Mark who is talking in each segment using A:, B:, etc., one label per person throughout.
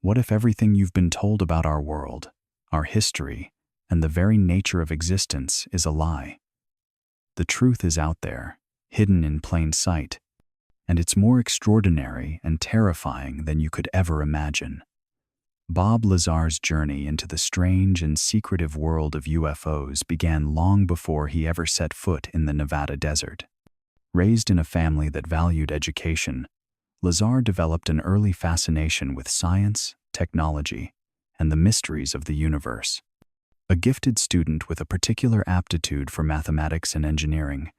A: What if everything you've been told about our world, our history, and the very nature of existence is a lie? The truth is out there, hidden in plain sight, and it's more extraordinary and terrifying than you could ever imagine. Bob Lazar's journey into the strange and secretive world of UFOs began long before he ever set foot in the Nevada desert. Raised in a family that valued education, Lazar developed an early fascination with science, technology, and the mysteries of the universe. A gifted student with a particular aptitude for mathematics and engineering,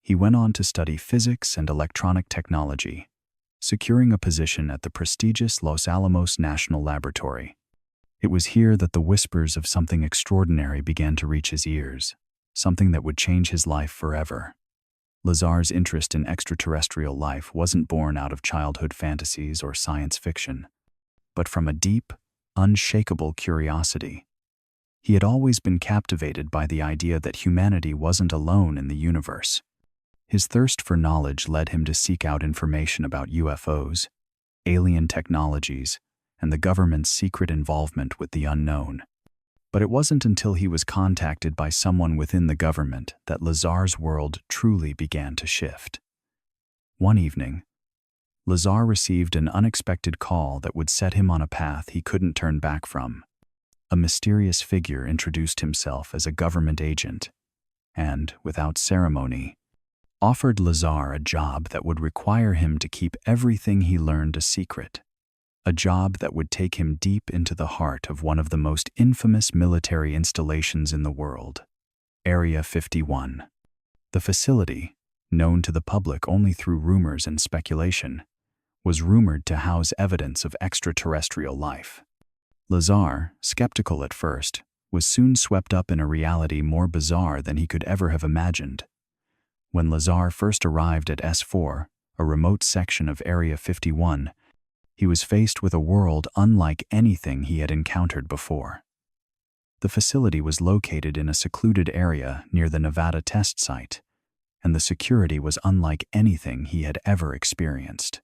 A: he went on to study physics and electronic technology, securing a position at the prestigious Los Alamos National Laboratory. It was here that the whispers of something extraordinary began to reach his ears, something that would change his life forever. Lazar's interest in extraterrestrial life wasn't born out of childhood fantasies or science fiction, but from a deep, unshakable curiosity. He had always been captivated by the idea that humanity wasn't alone in the universe. His thirst for knowledge led him to seek out information about UFOs, alien technologies, and the government's secret involvement with the unknown. But it wasn't until he was contacted by someone within the government that Lazar's world truly began to shift. One evening, Lazar received an unexpected call that would set him on a path he couldn't turn back from. A mysterious figure introduced himself as a government agent and, without ceremony, offered Lazar a job that would require him to keep everything he learned a secret. A job that would take him deep into the heart of one of the most infamous military installations in the world, Area 51. The facility, known to the public only through rumors and speculation, was rumored to house evidence of extraterrestrial life. Lazar, skeptical at first, was soon swept up in a reality more bizarre than he could ever have imagined. When Lazar first arrived at S4, a remote section of Area 51, he was faced with a world unlike anything he had encountered before. The facility was located in a secluded area near the Nevada test site, and the security was unlike anything he had ever experienced.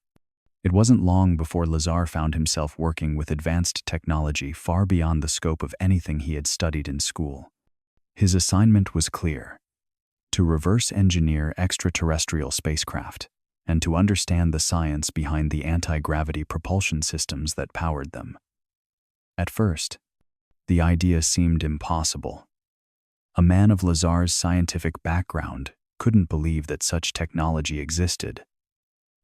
A: It wasn't long before Lazar found himself working with advanced technology far beyond the scope of anything he had studied in school. His assignment was clear: to reverse engineer extraterrestrial spacecraft, and to understand the science behind the anti-gravity propulsion systems that powered them. At first, the idea seemed impossible. A man of Lazar's scientific background couldn't believe that such technology existed,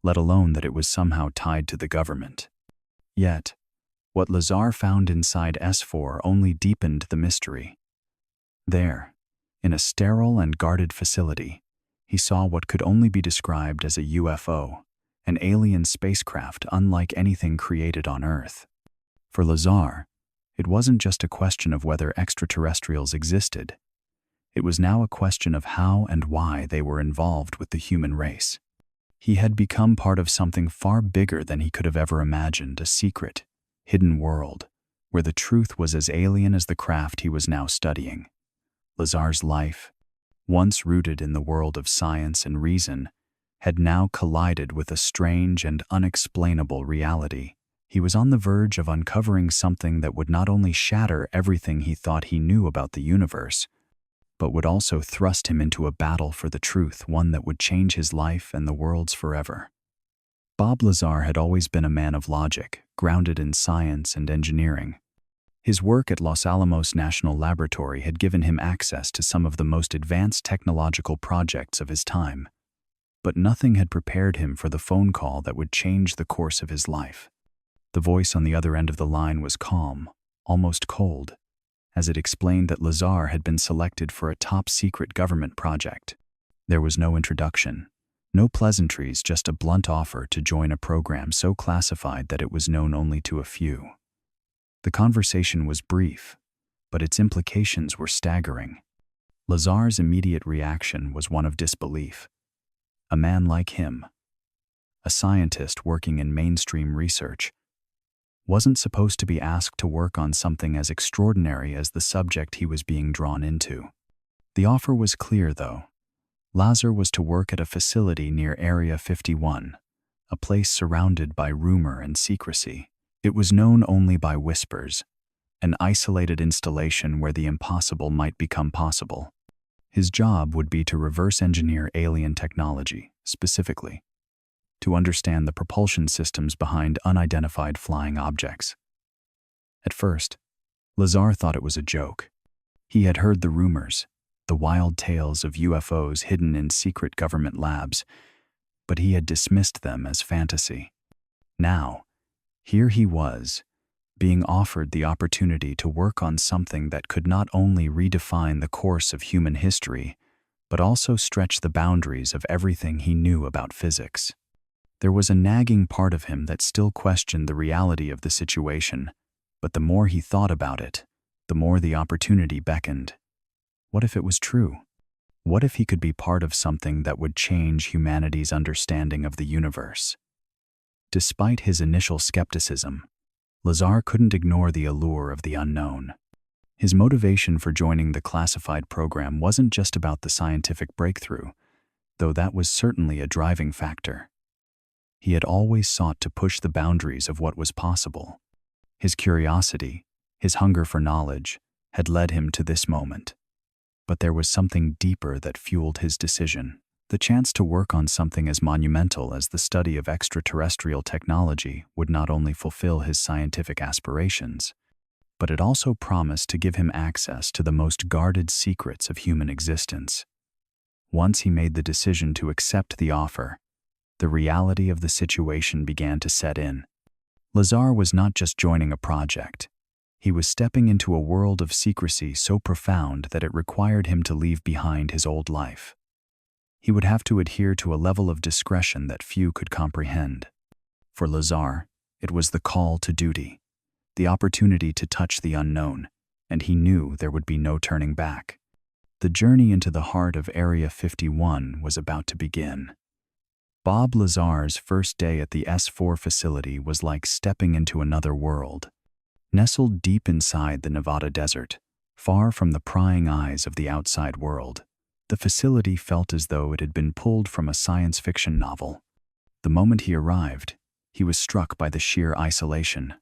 A: let alone that it was somehow tied to the government. Yet, what Lazar found inside S4 only deepened the mystery. There, in a sterile and guarded facility, he saw what could only be described as a UFO, an alien spacecraft unlike anything created on Earth. For Lazar, it wasn't just a question of whether extraterrestrials existed. It was now a question of how and why they were involved with the human race. He had become part of something far bigger than he could have ever imagined, a secret, hidden world, where the truth was as alien as the craft he was now studying. Lazar's life, once rooted in the world of science and reason, had now collided with a strange and unexplainable reality. He was on the verge of uncovering something that would not only shatter everything he thought he knew about the universe, but would also thrust him into a battle for the truth, one that would change his life and the world's forever. Bob Lazar had always been a man of logic, grounded in science and engineering. His work at Los Alamos National Laboratory had given him access to some of the most advanced technological projects of his time. But nothing had prepared him for the phone call that would change the course of his life. The voice on the other end of the line was calm, almost cold, as it explained that Lazar had been selected for a top-secret government project. There was no introduction, no pleasantries, just a blunt offer to join a program so classified that it was known only to a few. The conversation was brief, but its implications were staggering. Lazar's immediate reaction was one of disbelief. A man like him, a scientist working in mainstream research, wasn't supposed to be asked to work on something as extraordinary as the subject he was being drawn into. The offer was clear, though. Lazar was to work at a facility near Area 51, a place surrounded by rumor and secrecy. It was known only by whispers, an isolated installation where the impossible might become possible. His job would be to reverse engineer alien technology, specifically to understand the propulsion systems behind unidentified flying objects. At first, Lazar thought it was a joke. He had heard the rumors, the wild tales of UFOs hidden in secret government labs, but he had dismissed them as fantasy. Now, here he was, being offered the opportunity to work on something that could not only redefine the course of human history, but also stretch the boundaries of everything he knew about physics. There was a nagging part of him that still questioned the reality of the situation, but the more he thought about it, the more the opportunity beckoned. What if it was true? What if he could be part of something that would change humanity's understanding of the universe? Despite his initial skepticism, Lazar couldn't ignore the allure of the unknown. His motivation for joining the classified program wasn't just about the scientific breakthrough, though that was certainly a driving factor. He had always sought to push the boundaries of what was possible. His curiosity, his hunger for knowledge, had led him to this moment. But there was something deeper that fueled his decision. The chance to work on something as monumental as the study of extraterrestrial technology would not only fulfill his scientific aspirations, but it also promised to give him access to the most guarded secrets of human existence. Once he made the decision to accept the offer, the reality of the situation began to set in. Lazar was not just joining a project. He was stepping into a world of secrecy so profound that it required him to leave behind his old life. He would have to adhere to a level of discretion that few could comprehend. For Lazar, it was the call to duty, the opportunity to touch the unknown, and he knew there would be no turning back. The journey into the heart of Area 51 was about to begin. Bob Lazar's first day at the S4 facility was like stepping into another world. Nestled deep inside the Nevada desert, far from the prying eyes of the outside world, the facility felt as though it had been pulled from a science fiction novel. The moment he arrived, he was struck by the sheer isolation.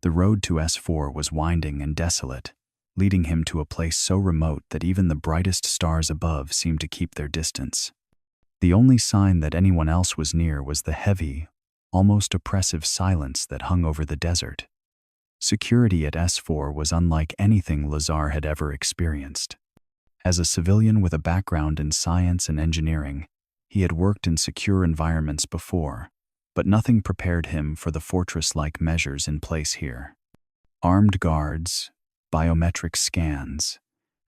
A: The road to S4 was winding and desolate, leading him to a place so remote that even the brightest stars above seemed to keep their distance. The only sign that anyone else was near was the heavy, almost oppressive silence that hung over the desert. Security at S4 was unlike anything Lazar had ever experienced. As a civilian with a background in science and engineering, he had worked in secure environments before, but nothing prepared him for the fortress-like measures in place here. Armed guards, biometric scans,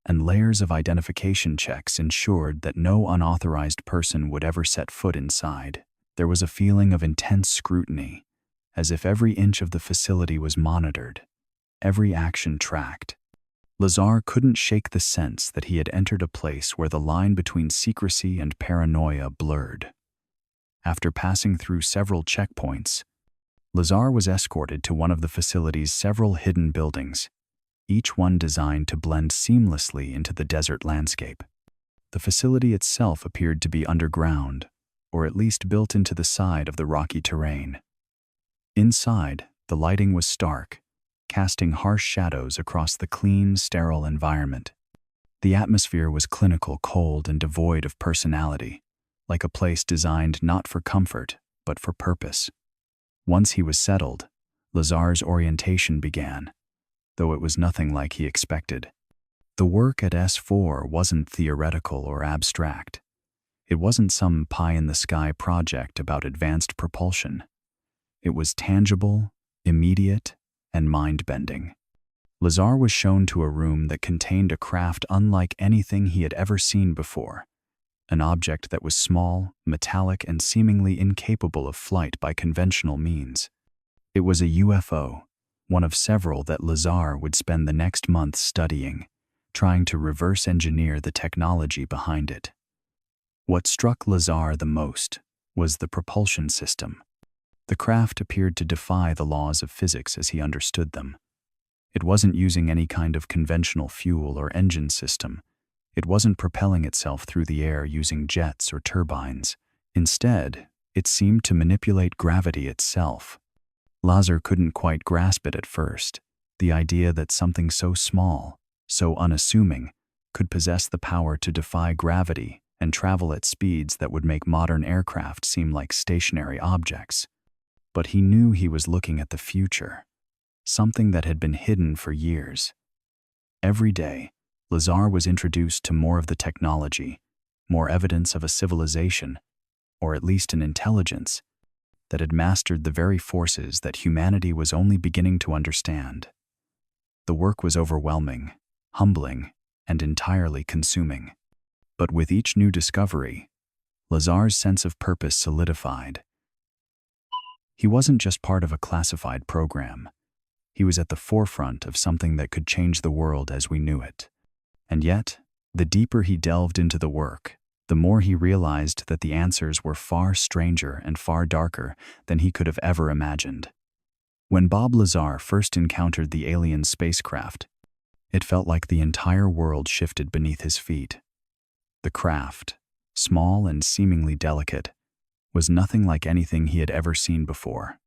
A: and layers of identification checks ensured that no unauthorized person would ever set foot inside. There was a feeling of intense scrutiny, as if every inch of the facility was monitored, every action tracked. Lazar couldn't shake the sense that he had entered a place where the line between secrecy and paranoia blurred. After passing through several checkpoints, Lazar was escorted to one of the facility's several hidden buildings, each one designed to blend seamlessly into the desert landscape. The facility itself appeared to be underground, or at least built into the side of the rocky terrain. Inside, the lighting was stark, casting harsh shadows across the clean, sterile environment. The atmosphere was clinical, cold, and devoid of personality, like a place designed not for comfort, but for purpose. Once he was settled, Lazar's orientation began, though it was nothing like he expected. The work at S4 wasn't theoretical or abstract. It wasn't some pie-in-the-sky project about advanced propulsion. It was tangible, immediate, and mind-bending. Lazar was shown to a room that contained a craft unlike anything he had ever seen before, an object that was small, metallic, and seemingly incapable of flight by conventional means. It was a UFO, one of several that Lazar would spend the next month studying, trying to reverse engineer the technology behind it. What struck Lazar the most was the propulsion system. The craft appeared to defy the laws of physics as he understood them. It wasn't using any kind of conventional fuel or engine system. It wasn't propelling itself through the air using jets or turbines. Instead, it seemed to manipulate gravity itself. Lazar couldn't quite grasp it at first, the idea that something so small, so unassuming, could possess the power to defy gravity and travel at speeds that would make modern aircraft seem like stationary objects. But he knew he was looking at the future, something that had been hidden for years. Every day, Lazar was introduced to more of the technology, more evidence of a civilization, or at least an intelligence, that had mastered the very forces that humanity was only beginning to understand. The work was overwhelming, humbling, and entirely consuming. But with each new discovery, Lazar's sense of purpose solidified. He wasn't just part of a classified program. He was at the forefront of something that could change the world as we knew it. And yet, the deeper he delved into the work, the more he realized that the answers were far stranger and far darker than he could have ever imagined. When Bob Lazar first encountered the alien spacecraft, it felt like the entire world shifted beneath his feet. The craft, small and seemingly delicate, was nothing like anything he had ever seen before.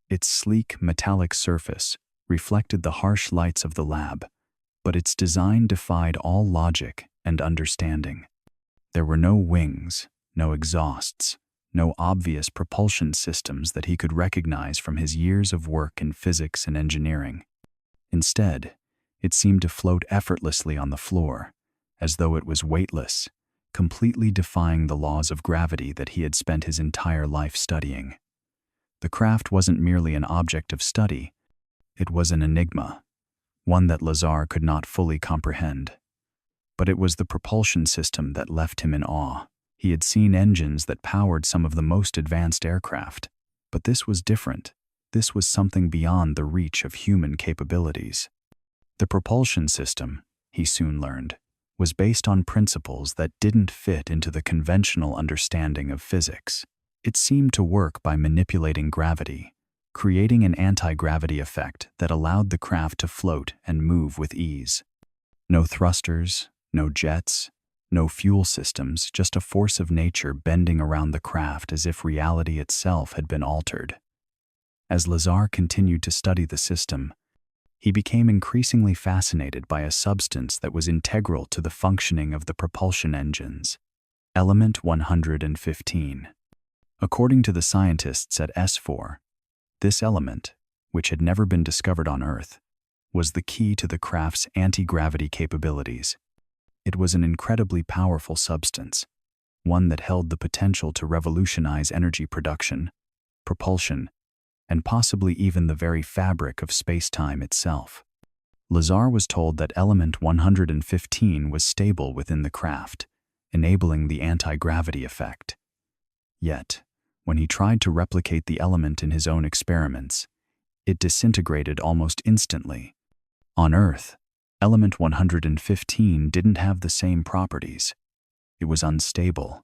A: Its sleek, metallic surface reflected the harsh lights of the lab, but its design defied all logic and understanding. There were no wings, no exhausts, no obvious propulsion systems that he could recognize from his years of work in physics and engineering. Instead, it seemed to float effortlessly on the floor, as though it was weightless, completely defying the laws of gravity that he had spent his entire life studying. The craft wasn't merely an object of study, it was an enigma, one that Lazar could not fully comprehend. But it was the propulsion system that left him in awe. He had seen engines that powered some of the most advanced aircraft, but this was different. This was something beyond the reach of human capabilities. The propulsion system, he soon learned, was based on principles that didn't fit into the conventional understanding of physics. It seemed to work by manipulating gravity, creating an anti-gravity effect that allowed the craft to float and move with ease. No thrusters, no jets, no fuel systems, just a force of nature bending around the craft as if reality itself had been altered. As Lazar continued to study the system, he became increasingly fascinated by a substance that was integral to the functioning of the propulsion engines: element 115. According to the scientists at S4, this element, which had never been discovered on Earth, was the key to the craft's anti-gravity capabilities. It was an incredibly powerful substance, one that held the potential to revolutionize energy production, propulsion, and possibly even the very fabric of space-time itself. Lazar was told that element 115 was stable within the craft, enabling the anti-gravity effect. Yet, when he tried to replicate the element in his own experiments, it disintegrated almost instantly. On Earth, element 115 didn't have the same properties. It was unstable,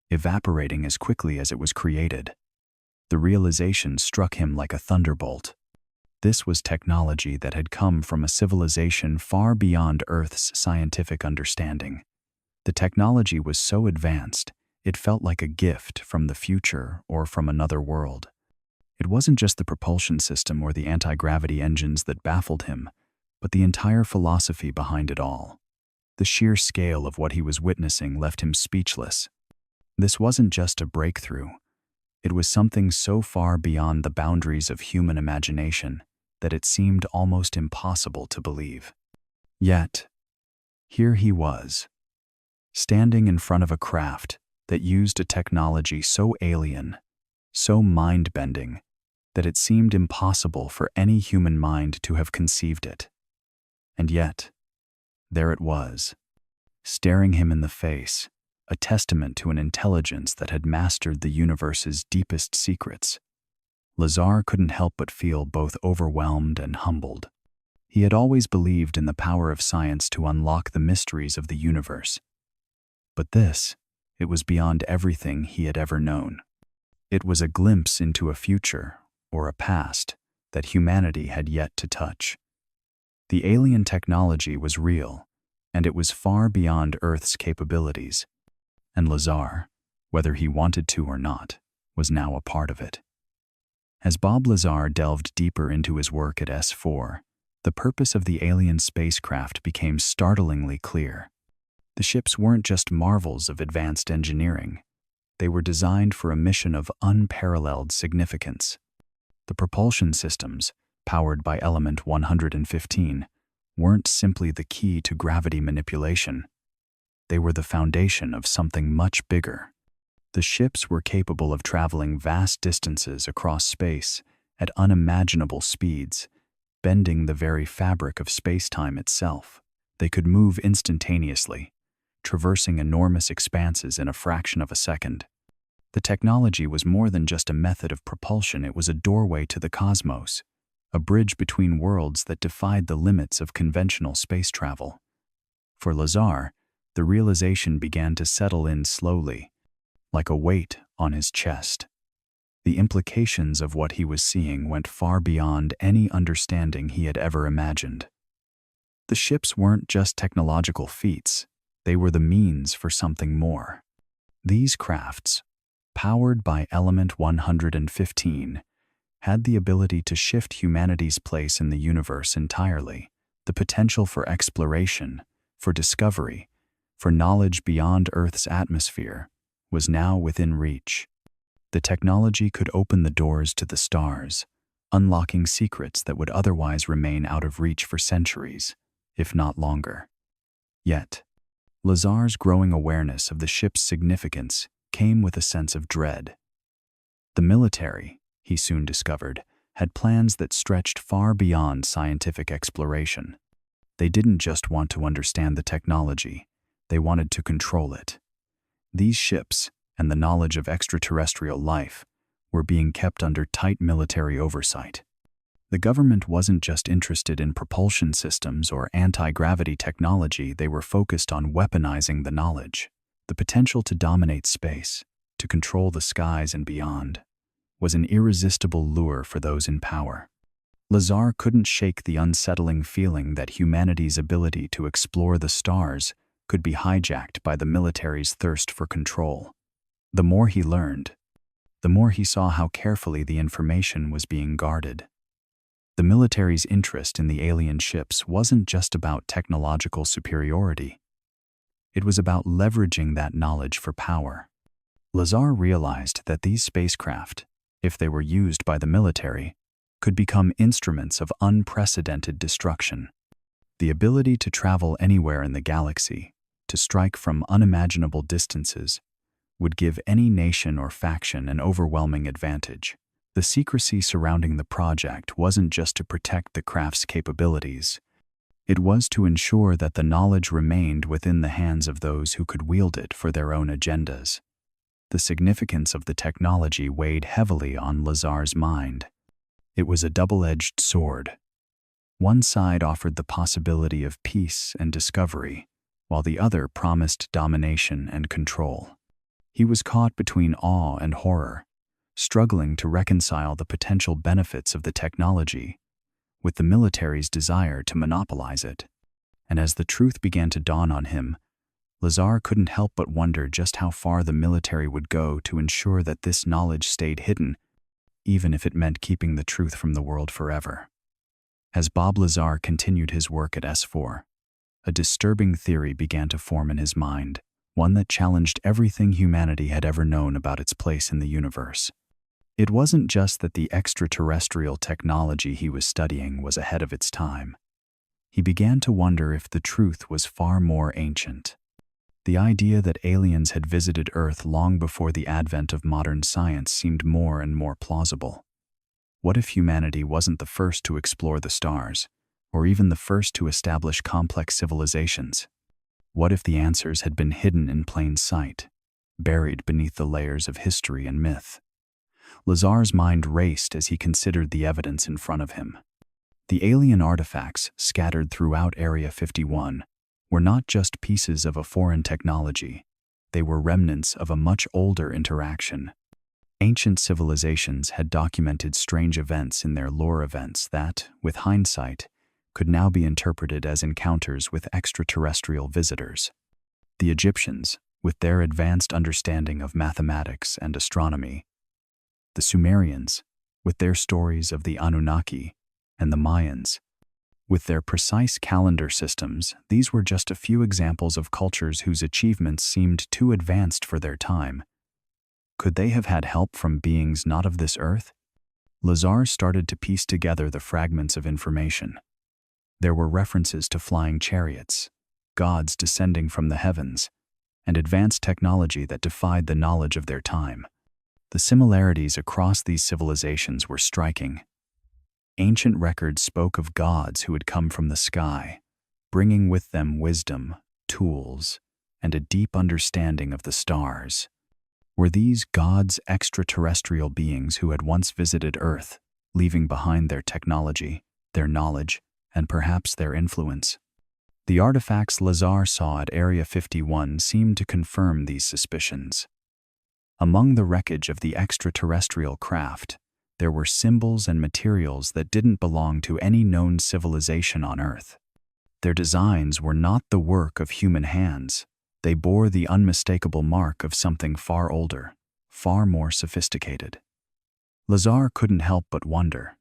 A: evaporating as quickly as it was created. The realization struck him like a thunderbolt. This was technology that had come from a civilization far beyond Earth's scientific understanding. The technology was so advanced, it felt like a gift from the future or from another world. It wasn't just the propulsion system or the anti-gravity engines that baffled him, but the entire philosophy behind it all. The sheer scale of what he was witnessing left him speechless. This wasn't just a breakthrough. It was something so far beyond the boundaries of human imagination that it seemed almost impossible to believe. Yet, here he was, standing in front of a craft that used a technology so alien, so mind-bending, that it seemed impossible for any human mind to have conceived it. And yet, there it was, staring him in the face, a testament to an intelligence that had mastered the universe's deepest secrets. Lazar couldn't help but feel both overwhelmed and humbled. He had always believed in the power of science to unlock the mysteries of the universe. But this, it was beyond everything he had ever known. It was a glimpse into a future, or a past, that humanity had yet to touch. The alien technology was real, and it was far beyond Earth's capabilities. And Lazar, whether he wanted to or not, was now a part of it. As Bob Lazar delved deeper into his work at S4, the purpose of the alien spacecraft became startlingly clear. The ships weren't just marvels of advanced engineering. They were designed for a mission of unparalleled significance. The propulsion systems, powered by element 115, weren't simply the key to gravity manipulation. They were the foundation of something much bigger. The ships were capable of traveling vast distances across space at unimaginable speeds, bending the very fabric of space-time itself. They could move instantaneously, traversing enormous expanses in a fraction of a second. The technology was more than just a method of propulsion, it was a doorway to the cosmos, a bridge between worlds that defied the limits of conventional space travel. For Lazar, the realization began to settle in slowly, like a weight on his chest. The implications of what he was seeing went far beyond any understanding he had ever imagined. The ships weren't just technological feats, they were the means for something more. These crafts, powered by element 115, had the ability to shift humanity's place in the universe entirely. The potential for exploration, for discovery, for knowledge beyond Earth's atmosphere was now within reach. The technology could open the doors to the stars, unlocking secrets that would otherwise remain out of reach for centuries, if not longer. Yet, Lazar's growing awareness of the ship's significance came with a sense of dread. The military, he soon discovered, had plans that stretched far beyond scientific exploration. They didn't just want to understand the technology, they wanted to control it. These ships, and the knowledge of extraterrestrial life, were being kept under tight military oversight. The government wasn't just interested in propulsion systems or anti-gravity technology, they were focused on weaponizing the knowledge. The potential to dominate space, to control the skies and beyond, was an irresistible lure for those in power. Lazar couldn't shake the unsettling feeling that humanity's ability to explore the stars could be hijacked by the military's thirst for control. The more he learned, the more he saw how carefully the information was being guarded. The military's interest in the alien ships wasn't just about technological superiority. It was about leveraging that knowledge for power. Lazar realized that these spacecraft, if they were used by the military, could become instruments of unprecedented destruction. The ability to travel anywhere in the galaxy, to strike from unimaginable distances, would give any nation or faction an overwhelming advantage. The secrecy surrounding the project wasn't just to protect the craft's capabilities. It was to ensure that the knowledge remained within the hands of those who could wield it for their own agendas. The significance of the technology weighed heavily on Lazar's mind. It was a double-edged sword. One side offered the possibility of peace and discovery, while the other promised domination and control. He was caught between awe and horror, struggling to reconcile the potential benefits of the technology with the military's desire to monopolize it. And as the truth began to dawn on him, Lazar couldn't help but wonder just how far the military would go to ensure that this knowledge stayed hidden, even if it meant keeping the truth from the world forever. As Bob Lazar continued his work at S4, a disturbing theory began to form in his mind, one that challenged everything humanity had ever known about its place in the universe. It wasn't just that the extraterrestrial technology he was studying was ahead of its time. He began to wonder if the truth was far more ancient. The idea that aliens had visited Earth long before the advent of modern science seemed more and more plausible. What if humanity wasn't the first to explore the stars, or even the first to establish complex civilizations? What if the answers had been hidden in plain sight, buried beneath the layers of history and myth? Lazar's mind raced as he considered the evidence in front of him. The alien artifacts scattered throughout Area 51 were not just pieces of a foreign technology, they were remnants of a much older interaction. Ancient civilizations had documented strange events in their lore events that, with hindsight, could now be interpreted as encounters with extraterrestrial visitors. The Egyptians, with their advanced understanding of mathematics and astronomy, the Sumerians, with their stories of the Anunnaki and the Mayans. With their precise calendar systems, these were just a few examples of cultures whose achievements seemed too advanced for their time. Could they have had help from beings not of this earth? Lazar started to piece together the fragments of information. There were references to flying chariots, gods descending from the heavens, and advanced technology that defied the knowledge of their time. The similarities across these civilizations were striking. Ancient records spoke of gods who had come from the sky, bringing with them wisdom, tools, and a deep understanding of the stars. Were these gods extraterrestrial beings who had once visited Earth, leaving behind their technology, their knowledge, and perhaps their influence? The artifacts Lazar saw at Area 51 seemed to confirm these suspicions. Among the wreckage of the extraterrestrial craft, there were symbols and materials that didn't belong to any known civilization on Earth. Their designs were not the work of human hands. They bore the unmistakable mark of something far older, far more sophisticated. Lazar couldn't help but wonder.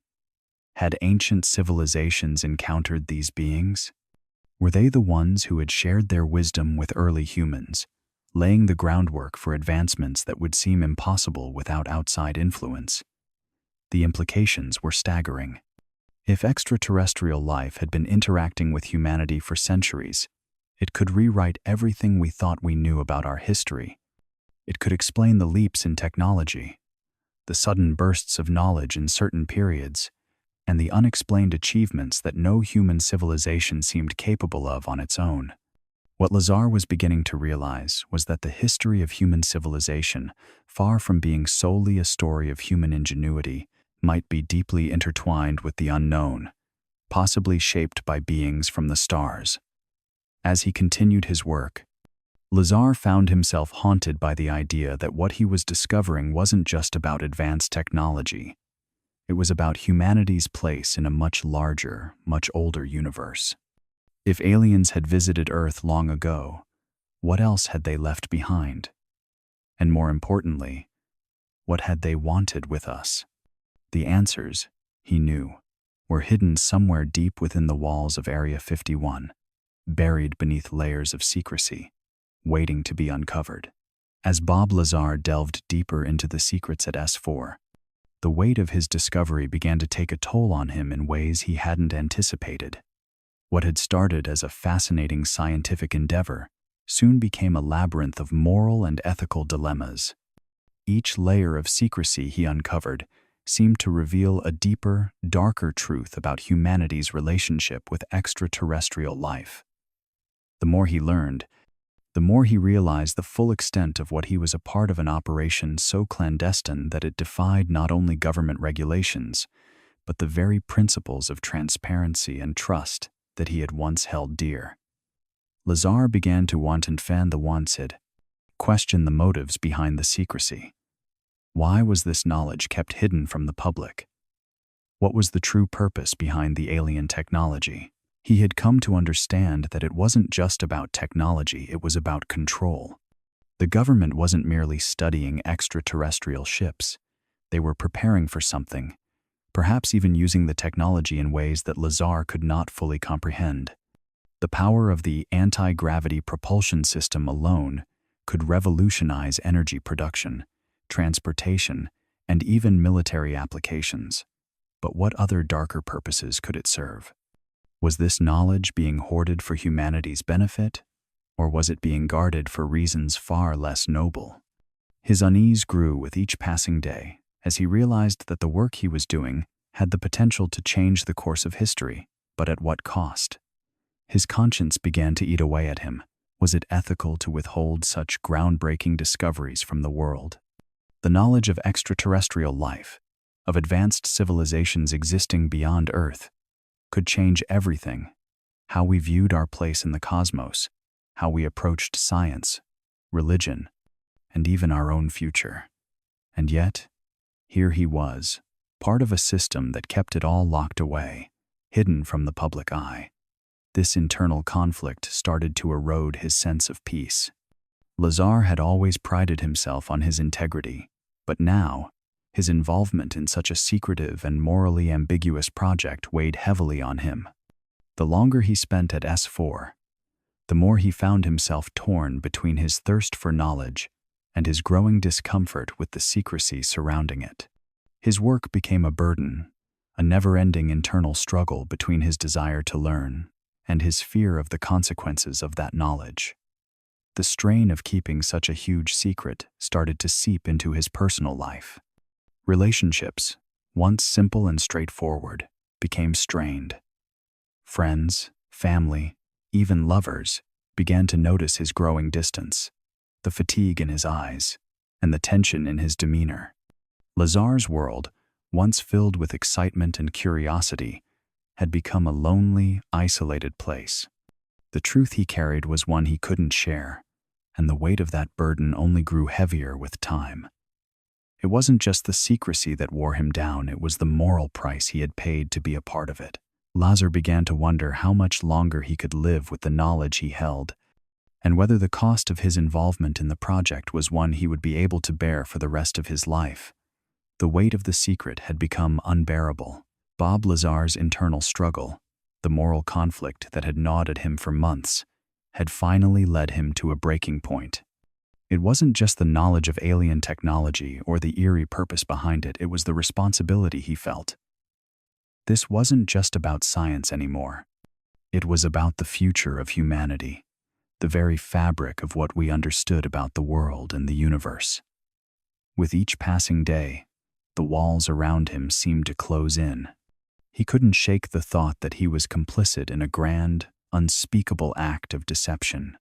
A: Had ancient civilizations encountered these beings? Were they the ones who had shared their wisdom with early humans, laying the groundwork for advancements that would seem impossible without outside influence? The implications were staggering. If extraterrestrial life had been interacting with humanity for centuries, it could rewrite everything we thought we knew about our history. It could explain the leaps in technology, the sudden bursts of knowledge in certain periods, and the unexplained achievements that no human civilization seemed capable of on its own. What Lazar was beginning to realize was that the history of human civilization, far from being solely a story of human ingenuity, might be deeply intertwined with the unknown, possibly shaped by beings from the stars. As he continued his work, Lazar found himself haunted by the idea that what he was discovering wasn't just about advanced technology. It was about humanity's place in a much larger, much older universe. If aliens had visited Earth long ago, what else had they left behind? And more importantly, what had they wanted with us? The answers, he knew, were hidden somewhere deep within the walls of Area 51. Buried beneath layers of secrecy, waiting to be uncovered. As Bob Lazar delved deeper into the secrets at S4, the weight of his discovery began to take a toll on him in ways he hadn't anticipated. What had started as a fascinating scientific endeavor soon became a labyrinth of moral and ethical dilemmas. Each layer of secrecy he uncovered seemed to reveal a deeper, darker truth about humanity's relationship with extraterrestrial life. The more he learned, the more he realized the full extent of what he was a part of, an operation so clandestine that it defied not only government regulations, but the very principles of transparency and trust that he had once held dear. Lazar began to want and fan the wanted, question the motives behind the secrecy. Why was this knowledge kept hidden from the public? What was the true purpose behind the alien technology? He had come to understand that it wasn't just about technology, it was about control. The government wasn't merely studying extraterrestrial ships. They were preparing for something, perhaps even using the technology in ways that Lazar could not fully comprehend. The power of the anti-gravity propulsion system alone could revolutionize energy production, transportation, and even military applications. But what other darker purposes could it serve? Was this knowledge being hoarded for humanity's benefit, or was it being guarded for reasons far less noble? His unease grew with each passing day as he realized that the work he was doing had the potential to change the course of history, but at what cost? His conscience began to eat away at him. Was it ethical to withhold such groundbreaking discoveries from the world? The knowledge of extraterrestrial life, of advanced civilizations existing beyond Earth, could change everything: how we viewed our place in the cosmos, how we approached science, religion, and even our own future. And yet, here he was, part of a system that kept it all locked away, hidden from the public eye. This internal conflict started to erode his sense of peace. Lazar had always prided himself on his integrity, but now, His involvement in such a secretive and morally ambiguous project weighed heavily on him. The longer he spent at S4, the more he found himself torn between his thirst for knowledge and his growing discomfort with the secrecy surrounding it. His work became a burden, a never-ending internal struggle between his desire to learn and his fear of the consequences of that knowledge. The strain of keeping such a huge secret started to seep into his personal life. Relationships, once simple and straightforward, became strained. Friends, family, even lovers began to notice his growing distance, the fatigue in his eyes, and the tension in his demeanor. Lazar's world, once filled with excitement and curiosity, had become a lonely, isolated place. The truth he carried was one he couldn't share, and the weight of that burden only grew heavier with time. It wasn't just the secrecy that wore him down, it was the moral price he had paid to be a part of it. Lazar began to wonder how much longer he could live with the knowledge he held, and whether the cost of his involvement in the project was one he would be able to bear for the rest of his life. The weight of the secret had become unbearable. Bob Lazar's internal struggle, the moral conflict that had gnawed at him for months, had finally led him to a breaking point. It wasn't just the knowledge of alien technology or the eerie purpose behind it, it was the responsibility he felt. This wasn't just about science anymore. It was about the future of humanity, the very fabric of what we understood about the world and the universe. With each passing day, the walls around him seemed to close in. He couldn't shake the thought that he was complicit in a grand, unspeakable act of deception.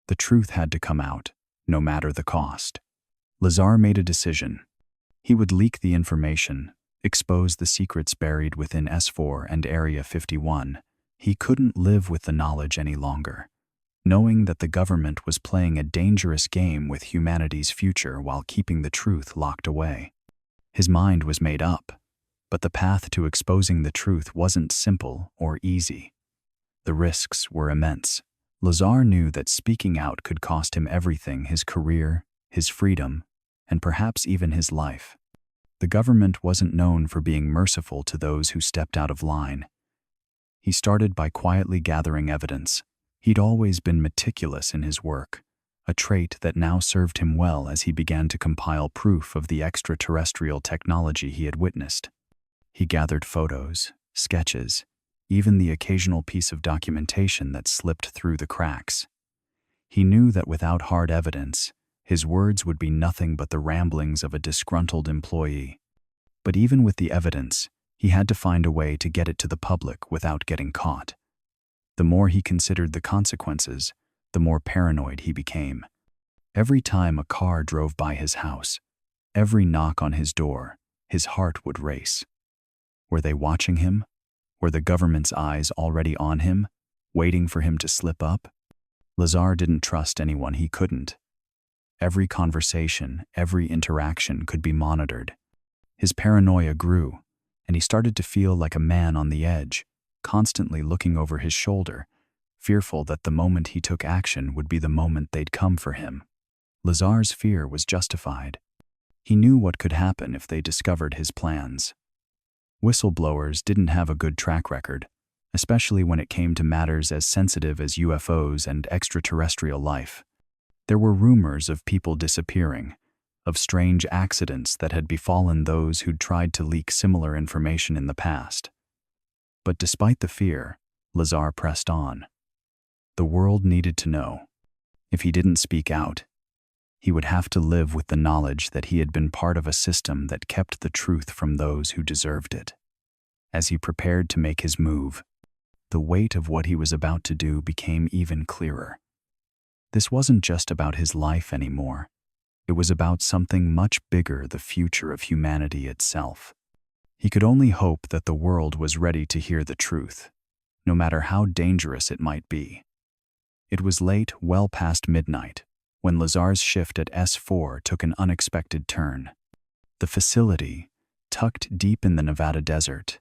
A: The truth had to come out, no matter the cost. Lazar made a decision. He would leak the information, expose the secrets buried within S4 and Area 51. He couldn't live with the knowledge any longer, knowing that the government was playing a dangerous game with humanity's future while keeping the truth locked away. His mind was made up, but the path to exposing the truth wasn't simple or easy. The risks were immense. Lazar knew that speaking out could cost him everything: his career, his freedom, and perhaps even his life. The government wasn't known for being merciful to those who stepped out of line. He started by quietly gathering evidence. He'd always been meticulous in his work, a trait that now served him well as he began to compile proof of the extraterrestrial technology he had witnessed. He gathered photos, sketches, even the occasional piece of documentation that slipped through the cracks. He knew that without hard evidence, his words would be nothing but the ramblings of a disgruntled employee. But even with the evidence, he had to find a way to get it to the public without getting caught. The more he considered the consequences, the more paranoid he became. Every time a car drove by his house, every knock on his door, his heart would race. Were they watching him? Were the government's eyes already on him, waiting for him to slip up? Lazar didn't trust anyone he couldn't. Every conversation, every interaction could be monitored. His paranoia grew, and he started to feel like a man on the edge, constantly looking over his shoulder, fearful that the moment he took action would be the moment they'd come for him. Lazar's fear was justified. He knew what could happen if they discovered his plans. Whistleblowers didn't have a good track record, especially when it came to matters as sensitive as UFOs and extraterrestrial life. There were rumors of people disappearing, of strange accidents that had befallen those who'd tried to leak similar information in the past. But despite the fear, Lazar pressed on. The world needed to know. If he didn't speak out, he would have to live with the knowledge that he had been part of a system that kept the truth from those who deserved it. As he prepared to make his move, the weight of what he was about to do became even clearer. This wasn't just about his life anymore. It was about something much bigger: the future of humanity itself. He could only hope that the world was ready to hear the truth, no matter how dangerous it might be. It was late, well past midnight, when Lazar's shift at S4 took an unexpected turn. The facility, tucked deep in the Nevada desert,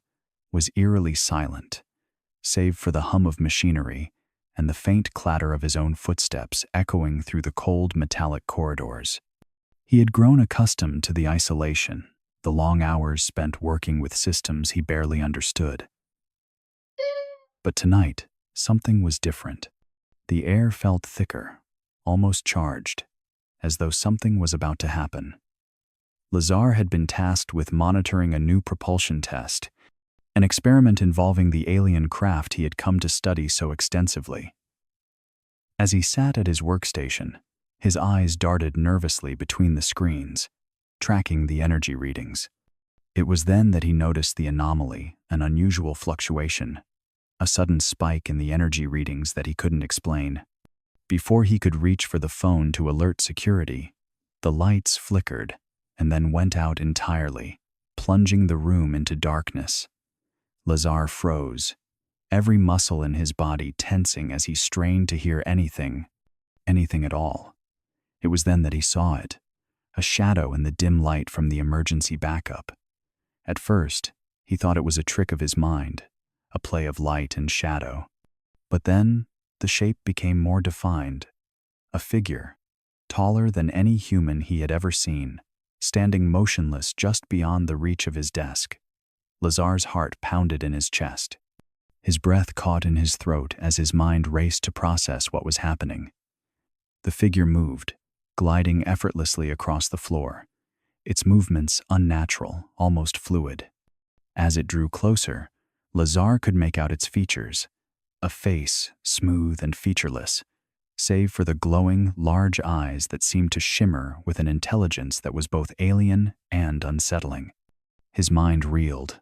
A: was eerily silent, save for the hum of machinery and the faint clatter of his own footsteps echoing through the cold metallic corridors. He had grown accustomed to the isolation, the long hours spent working with systems he barely understood. But tonight, something was different. The air felt thicker, almost charged, as though something was about to happen. Lazar had been tasked with monitoring a new propulsion test, an experiment involving the alien craft he had come to study so extensively. As he sat at his workstation, his eyes darted nervously between the screens, tracking the energy readings. It was then that he noticed the anomaly, an unusual fluctuation, a sudden spike in the energy readings that he couldn't explain. Before he could reach for the phone to alert security, the lights flickered and then went out entirely, plunging the room into darkness. Lazar froze, every muscle in his body tensing as he strained to hear anything at all. It was then that he saw it, a shadow in the dim light from the emergency backup. At first, he thought it was a trick of his mind, a play of light and shadow. But then, the shape became more defined. A figure, taller than any human he had ever seen, standing motionless just beyond the reach of his desk. Lazar's heart pounded in his chest. His breath caught in his throat as his mind raced to process what was happening. The figure moved, gliding effortlessly across the floor, its movements unnatural, almost fluid. As it drew closer, Lazar could make out its features, a face smooth and featureless, save for the glowing, large eyes that seemed to shimmer with an intelligence that was both alien and unsettling. His mind reeled,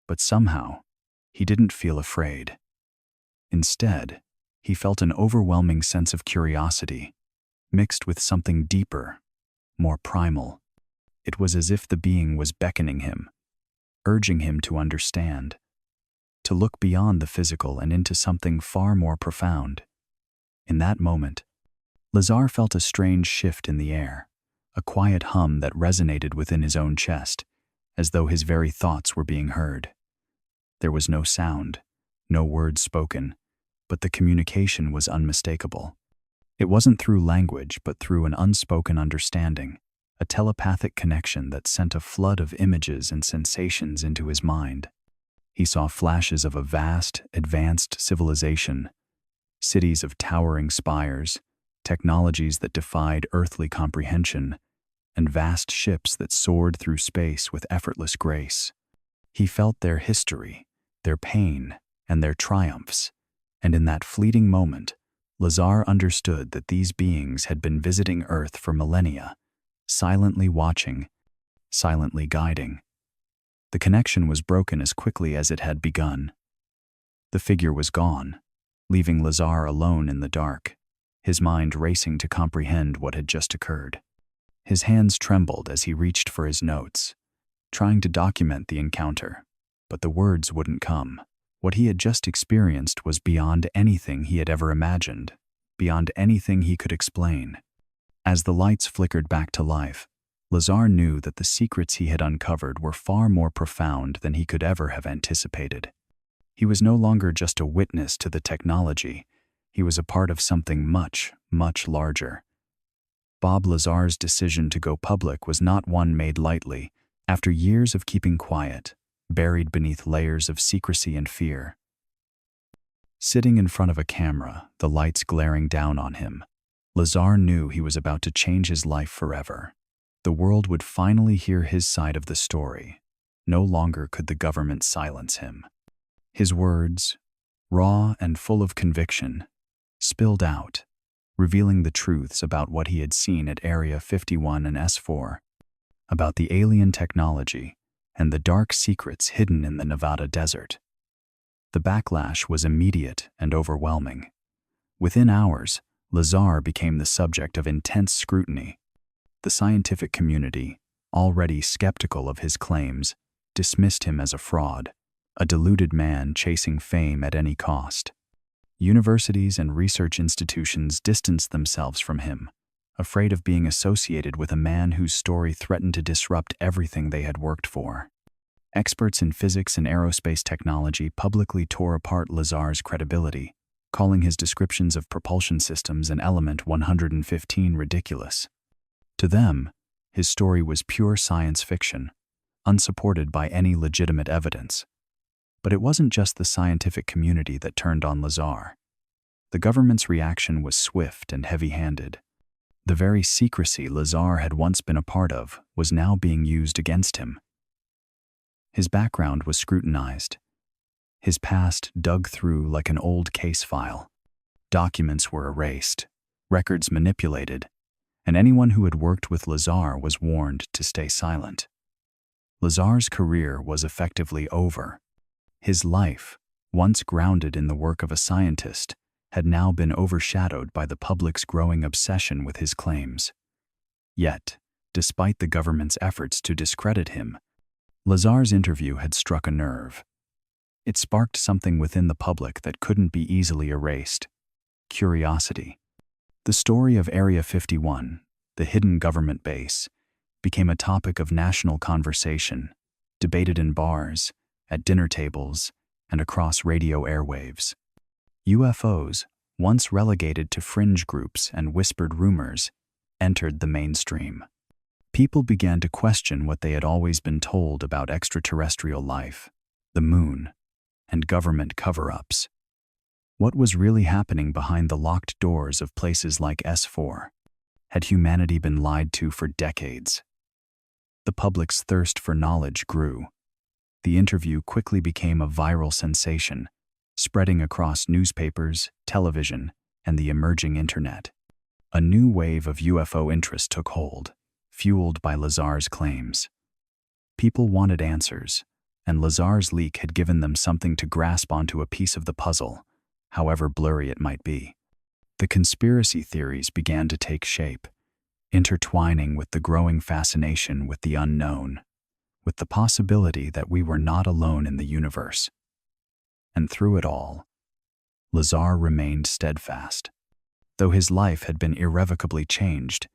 A: but somehow, he didn't feel afraid. Instead, he felt an overwhelming sense of curiosity, mixed with something deeper, more primal. It was as if the being was beckoning him, urging him to understand, to look beyond the physical and into something far more profound. In that moment, Lazar felt a strange shift in the air, a quiet hum that resonated within his own chest, as though his very thoughts were being heard. There was no sound, no words spoken, but the communication was unmistakable. It wasn't through language, but through an unspoken understanding, a telepathic connection that sent a flood of images and sensations into his mind. He saw flashes of a vast, advanced civilization, cities of towering spires, technologies that defied earthly comprehension, and vast ships that soared through space with effortless grace. He felt their history, their pain, and their triumphs, and in that fleeting moment, Lazar understood that these beings had been visiting Earth for millennia, silently watching, silently guiding. The connection was broken as quickly as it had begun. The figure was gone, leaving Lazar alone in the dark, his mind racing to comprehend what had just occurred. His hands trembled as he reached for his notes, trying to document the encounter, but the words wouldn't come. What he had just experienced was beyond anything he had ever imagined, beyond anything he could explain. As the lights flickered back to life, Lazar knew that the secrets he had uncovered were far more profound than he could ever have anticipated. He was no longer just a witness to the technology, he was a part of something much, much larger. Bob Lazar's decision to go public was not one made lightly. After years of keeping quiet, buried beneath layers of secrecy and fear. Sitting in front of a camera, the lights glaring down on him, Lazar knew he was about to change his life forever. The world would finally hear his side of the story. No longer could the government silence him. His words, raw and full of conviction, spilled out, revealing the truths about what he had seen at Area 51 and S4, about the alien technology and the dark secrets hidden in the Nevada desert. The backlash was immediate and overwhelming. Within hours, Lazar became the subject of intense scrutiny. The scientific community, already skeptical of his claims, dismissed him as a fraud, a deluded man chasing fame at any cost. Universities and research institutions distanced themselves from him, afraid of being associated with a man whose story threatened to disrupt everything they had worked for. Experts in physics and aerospace technology publicly tore apart Lazar's credibility, calling his descriptions of propulsion systems and element 115 ridiculous. To them, his story was pure science fiction, unsupported by any legitimate evidence. But it wasn't just the scientific community that turned on Lazar. The government's reaction was swift and heavy-handed. The very secrecy Lazar had once been a part of was now being used against him. His background was scrutinized. His past dug through like an old case file. Documents were erased, records manipulated, and anyone who had worked with Lazar was warned to stay silent. Lazar's career was effectively over. His life, once grounded in the work of a scientist, had now been overshadowed by the public's growing obsession with his claims. Yet, despite the government's efforts to discredit him, Lazar's interview had struck a nerve. It sparked something within the public that couldn't be easily erased: curiosity. The story of Area 51, the hidden government base, became a topic of national conversation, debated in bars, at dinner tables, and across radio airwaves. UFOs, once relegated to fringe groups and whispered rumors, entered the mainstream. People began to question what they had always been told about extraterrestrial life, the moon, and government cover-ups. What was really happening behind the locked doors of places like S4? Had humanity been lied to for decades? The public's thirst for knowledge grew. The interview quickly became a viral sensation, spreading across newspapers, television, and the emerging internet. A new wave of UFO interest took hold, fueled by Lazar's claims. People wanted answers, and Lazar's leak had given them something to grasp onto, a piece of the puzzle, however blurry it might be. The conspiracy theories began to take shape, intertwining with the growing fascination with the unknown, with the possibility that we were not alone in the universe. And through it all, Lazar remained steadfast. Though his life had been irrevocably changed,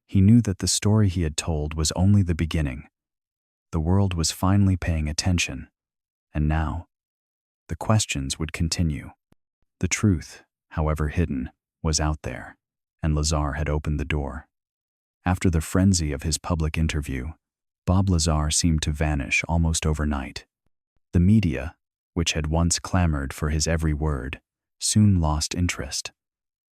A: he knew that the story he had told was only the beginning. The world was finally paying attention, and now, the questions would continue. The truth, however hidden, was out there, and Lazar had opened the door. After the frenzy of his public interview, Bob Lazar seemed to vanish almost overnight. The media, which had once clamored for his every word, soon lost interest.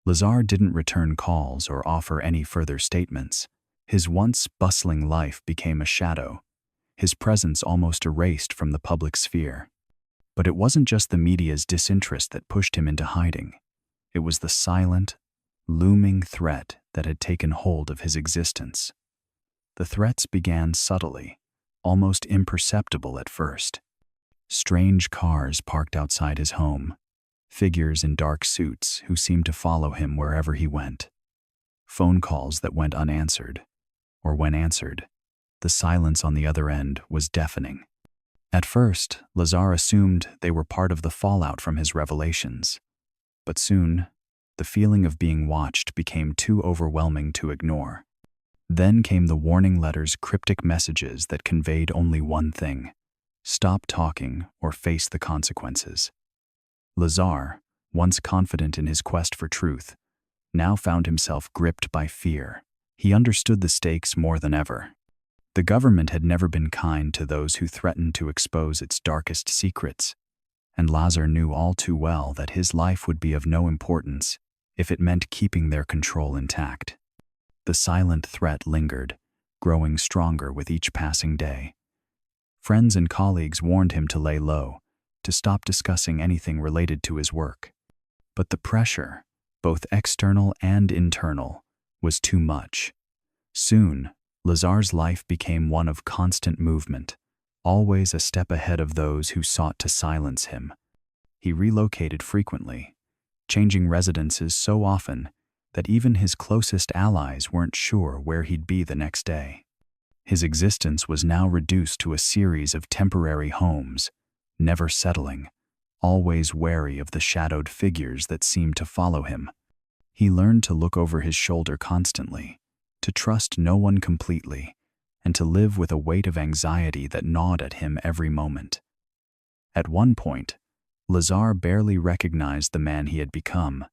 A: Lazar didn't return calls or offer any further statements. His once bustling life became a shadow, his presence almost erased from the public sphere. But it wasn't just the media's disinterest that pushed him into hiding. It was the silent, looming threat that had taken hold of his existence. The threats began subtly, almost imperceptible at first. Strange cars parked outside his home, figures in dark suits who seemed to follow him wherever he went. Phone calls that went unanswered, or when answered, the silence on the other end was deafening. At first, Lazar assumed they were part of the fallout from his revelations. But soon, the feeling of being watched became too overwhelming to ignore. Then came the warning letters, cryptic messages that conveyed only one thing: stop talking or face the consequences. Lazar, once confident in his quest for truth, now found himself gripped by fear. He understood the stakes more than ever. The government had never been kind to those who threatened to expose its darkest secrets, and Lazar knew all too well that his life would be of no importance if it meant keeping their control intact. The silent threat lingered, growing stronger with each passing day. Friends and colleagues warned him to lay low, to stop discussing anything related to his work. But the pressure, both external and internal, was too much. Soon, Lazar's life became one of constant movement, always a step ahead of those who sought to silence him. He relocated frequently, changing residences so often that even his closest allies weren't sure where he'd be the next day. His existence was now reduced to a series of temporary homes, never settling, always wary of the shadowed figures that seemed to follow him. He learned to look over his shoulder constantly, to trust no one completely, and to live with a weight of anxiety that gnawed at him every moment. At one point, Lazar barely recognized the man he had become.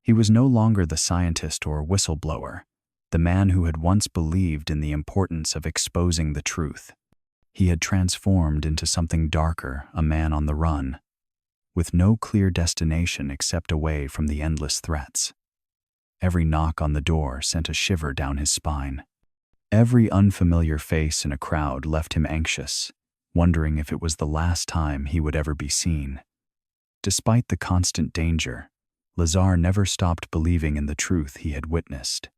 A: He was no longer the scientist or whistleblower, the man who had once believed in the importance of exposing the truth. He had transformed into something darker, a man on the run, with no clear destination except away from the endless threats. Every knock on the door sent a shiver down his spine. Every unfamiliar face in a crowd left him anxious, wondering if it was the last time he would ever be seen. Despite the constant danger, Lazar never stopped believing in the truth he had witnessed.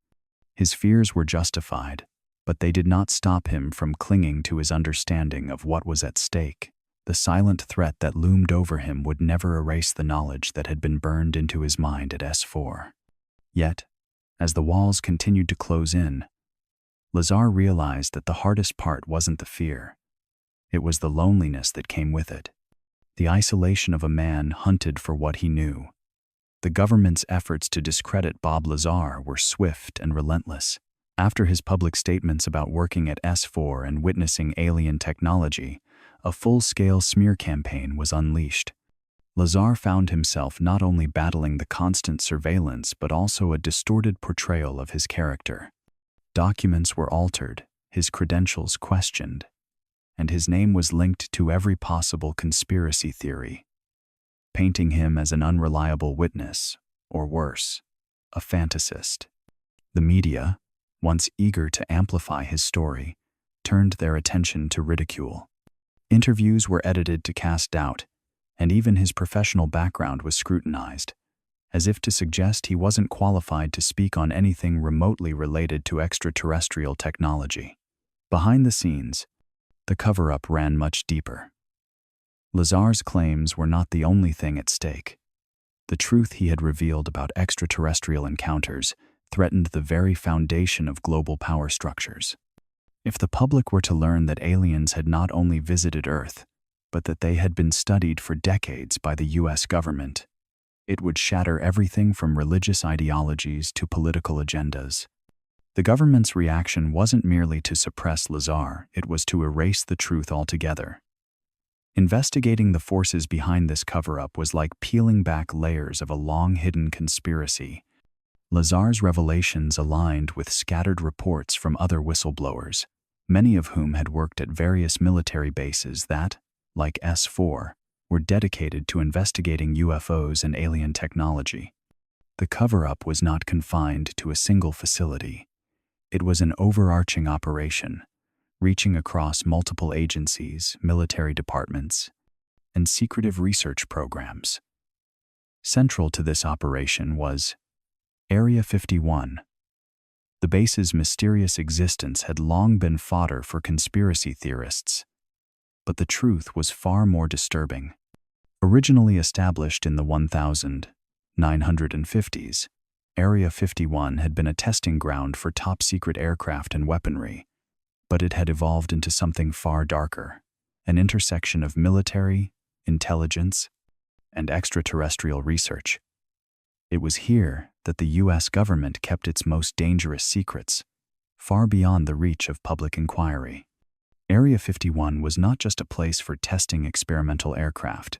A: His fears were justified, but they did not stop him from clinging to his understanding of what was at stake. The silent threat that loomed over him would never erase the knowledge that had been burned into his mind at S4. Yet, as the walls continued to close in, Lazar realized that the hardest part wasn't the fear. It was the loneliness that came with it. The isolation of a man hunted for what he knew. The government's efforts to discredit Bob Lazar were swift and relentless. After his public statements about working at S4 and witnessing alien technology, a full-scale smear campaign was unleashed. Lazar found himself not only battling the constant surveillance but also a distorted portrayal of his character. Documents were altered, his credentials questioned, and his name was linked to every possible conspiracy theory, painting him as an unreliable witness, or worse, a fantasist. The media, once eager to amplify his story, turned their attention to ridicule. Interviews were edited to cast doubt, and even his professional background was scrutinized, as if to suggest he wasn't qualified to speak on anything remotely related to extraterrestrial technology. Behind the scenes, the cover-up ran much deeper. Lazar's claims were not the only thing at stake. The truth he had revealed about extraterrestrial encounters threatened the very foundation of global power structures. If the public were to learn that aliens had not only visited Earth, but that they had been studied for decades by the U.S. government, it would shatter everything from religious ideologies to political agendas. The government's reaction wasn't merely to suppress Lazar, it was to erase the truth altogether. Investigating the forces behind this cover-up was like peeling back layers of a long-hidden conspiracy. Lazar's revelations aligned with scattered reports from other whistleblowers, many of whom had worked at various military bases that, like S4, were dedicated to investigating UFOs and alien technology. The cover-up was not confined to a single facility. It was an overarching operation, reaching across multiple agencies, military departments, and secretive research programs. Central to this operation was Area 51. The base's mysterious existence had long been fodder for conspiracy theorists, but the truth was far more disturbing. Originally established in the 1950s, Area 51 had been a testing ground for top-secret aircraft and weaponry, but it had evolved into something far darker, an intersection of military, intelligence, and extraterrestrial research. It was here that the U.S. government kept its most dangerous secrets, far beyond the reach of public inquiry. Area 51 was not just a place for testing experimental aircraft.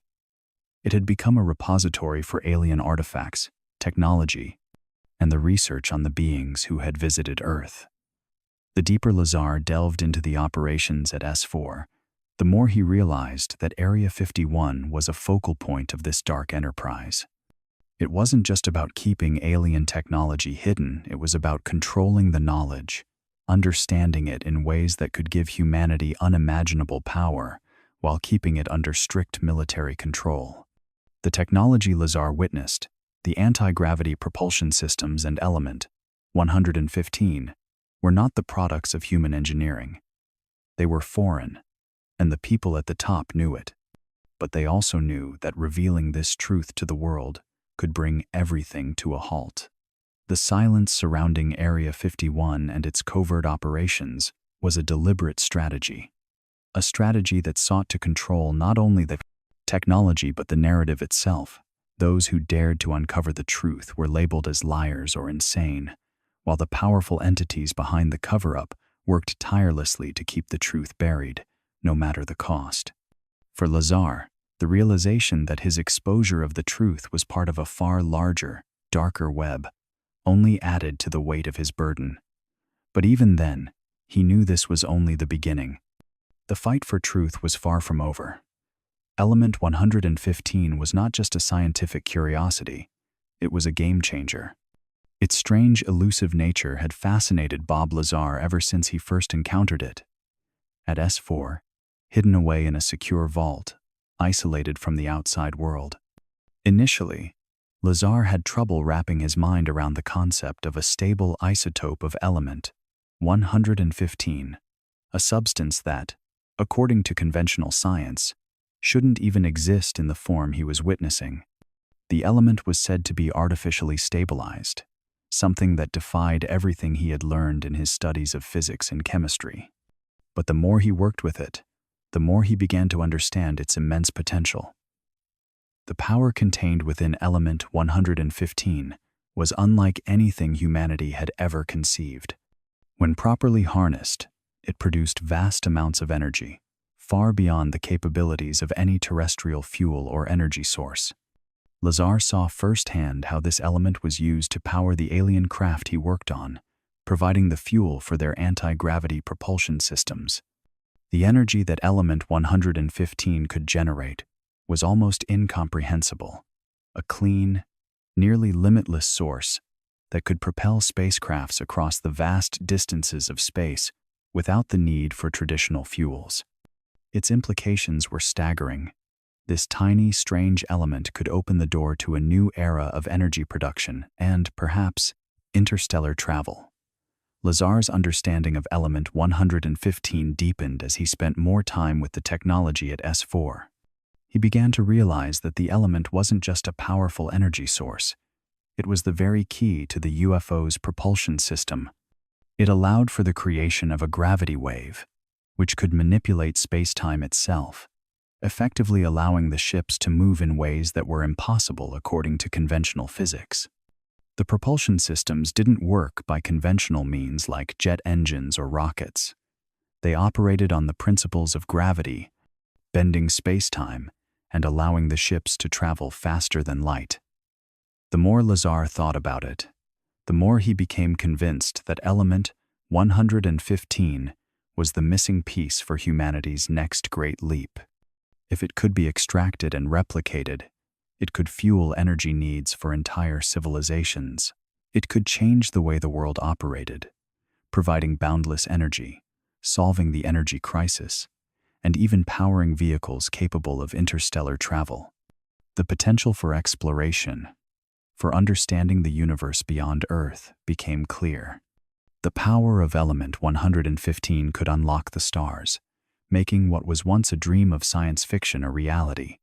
A: It had become a repository for alien artifacts, technology, and the research on the beings who had visited Earth. The deeper Lazar delved into the operations at S4, the more he realized that Area 51 was a focal point of this dark enterprise. It wasn't just about keeping alien technology hidden, it was about controlling the knowledge, understanding it in ways that could give humanity unimaginable power while keeping it under strict military control. The technology Lazar witnessed, the anti-gravity propulsion systems and Element 115, were not the products of human engineering. They were foreign, and the people at the top knew it. But they also knew that revealing this truth to the world could bring everything to a halt. The silence surrounding Area 51 and its covert operations was a deliberate strategy. A strategy that sought to control not only the technology but the narrative itself. Those who dared to uncover the truth were labeled as liars or insane, while the powerful entities behind the cover-up worked tirelessly to keep the truth buried, no matter the cost. For Lazar, the realization that his exposure of the truth was part of a far larger, darker web only added to the weight of his burden. But even then, he knew this was only the beginning. The fight for truth was far from over. Element 115 was not just a scientific curiosity, it was a game changer. Its strange, elusive nature had fascinated Bob Lazar ever since he first encountered it. At S4, hidden away in a secure vault, isolated from the outside world. Initially, Lazar had trouble wrapping his mind around the concept of a stable isotope of element 115, a substance that, according to conventional science, shouldn't even exist in the form he was witnessing. The element was said to be artificially stabilized, something that defied everything he had learned in his studies of physics and chemistry. But the more he worked with it, the more he began to understand its immense potential. The power contained within element 115 was unlike anything humanity had ever conceived. When properly harnessed, it produced vast amounts of energy, far beyond the capabilities of any terrestrial fuel or energy source. Lazar saw firsthand how this element was used to power the alien craft he worked on, providing the fuel for their anti-gravity propulsion systems. The energy that element 115 could generate was almost incomprehensible, a clean, nearly limitless source that could propel spacecrafts across the vast distances of space without the need for traditional fuels. Its implications were staggering. This tiny, strange element could open the door to a new era of energy production and, perhaps, interstellar travel. Lazar's understanding of element 115 deepened as he spent more time with the technology at S4. He began to realize that the element wasn't just a powerful energy source. It was the very key to the UFO's propulsion system. It allowed for the creation of a gravity wave, which could manipulate space-time itself, effectively allowing the ships to move in ways that were impossible according to conventional physics. The propulsion systems didn't work by conventional means like jet engines or rockets. They operated on the principles of gravity, bending space-time and allowing the ships to travel faster than light. The more Lazar thought about it, the more he became convinced that element 115 was the missing piece for humanity's next great leap. If it could be extracted and replicated, it could fuel energy needs for entire civilizations. It could change the way the world operated, providing boundless energy, solving the energy crisis, and even powering vehicles capable of interstellar travel. The potential for exploration, for understanding the universe beyond Earth, became clear. The power of element 115 could unlock the stars, making what was once a dream of science fiction a reality.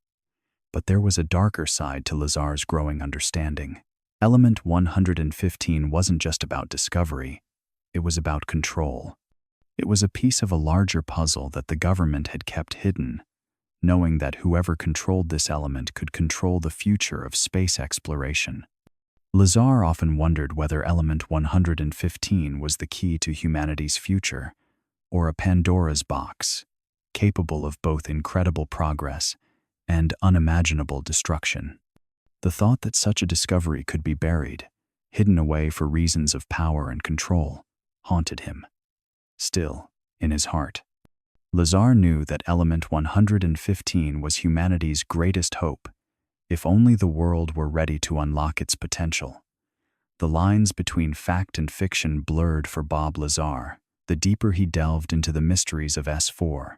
A: But there was a darker side to Lazar's growing understanding. Element 115 wasn't just about discovery, it was about control. It was a piece of a larger puzzle that the government had kept hidden, knowing that whoever controlled this element could control the future of space exploration. Lazar often wondered whether element 115 was the key to humanity's future, or a Pandora's box, capable of both incredible progress and unimaginable destruction. The thought that such a discovery could be buried, hidden away for reasons of power and control, haunted him. Still, in his heart, Lazar knew that element 115 was humanity's greatest hope, if only the world were ready to unlock its potential. The lines between fact and fiction blurred for Bob Lazar, the deeper he delved into the mysteries of S4.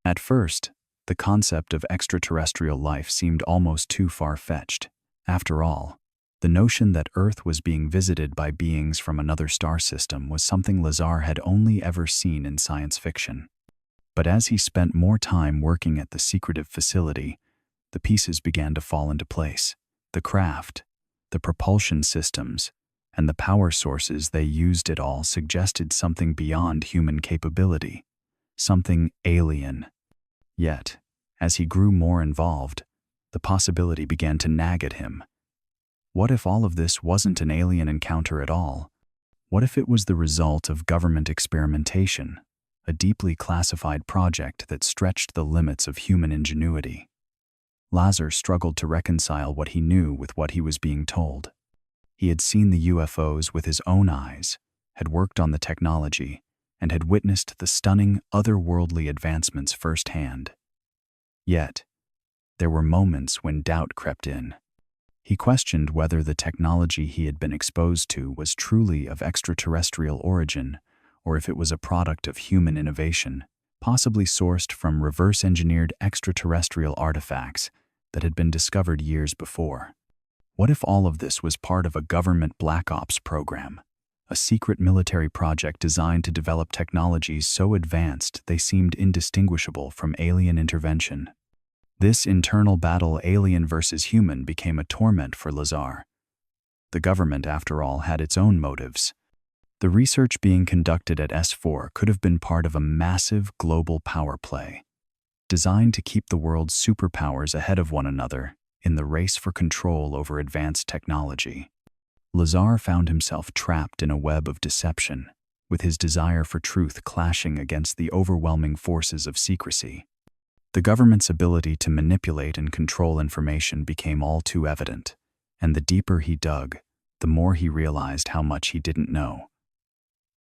A: At first, the concept of extraterrestrial life seemed almost too far-fetched. After all, the notion that Earth was being visited by beings from another star system was something Lazar had only ever seen in science fiction. But as he spent more time working at the secretive facility, the pieces began to fall into place. The craft, the propulsion systems, and the power sources they used it all suggested something beyond human capability, something alien. Yet, as he grew more involved, the possibility began to nag at him. What if all of this wasn't an alien encounter at all? What if it was the result of government experimentation, a deeply classified project that stretched the limits of human ingenuity? Lazar struggled to reconcile what he knew with what he was being told. He had seen the UFOs with his own eyes, had worked on the technology, and had witnessed the stunning, otherworldly advancements firsthand. Yet, there were moments when doubt crept in. He questioned whether the technology he had been exposed to was truly of extraterrestrial origin, or if it was a product of human innovation, possibly sourced from reverse-engineered extraterrestrial artifacts that had been discovered years before. What if all of this was part of a government black ops program, a secret military project designed to develop technologies so advanced they seemed indistinguishable from alien intervention? This internal battle, alien versus human, became a torment for Lazar. The government, after all, had its own motives. The research being conducted at S4 could have been part of a massive global power play, designed to keep the world's superpowers ahead of one another in the race for control over advanced technology. Lazar found himself trapped in a web of deception, with his desire for truth clashing against the overwhelming forces of secrecy. The government's ability to manipulate and control information became all too evident, and the deeper he dug, the more he realized how much he didn't know.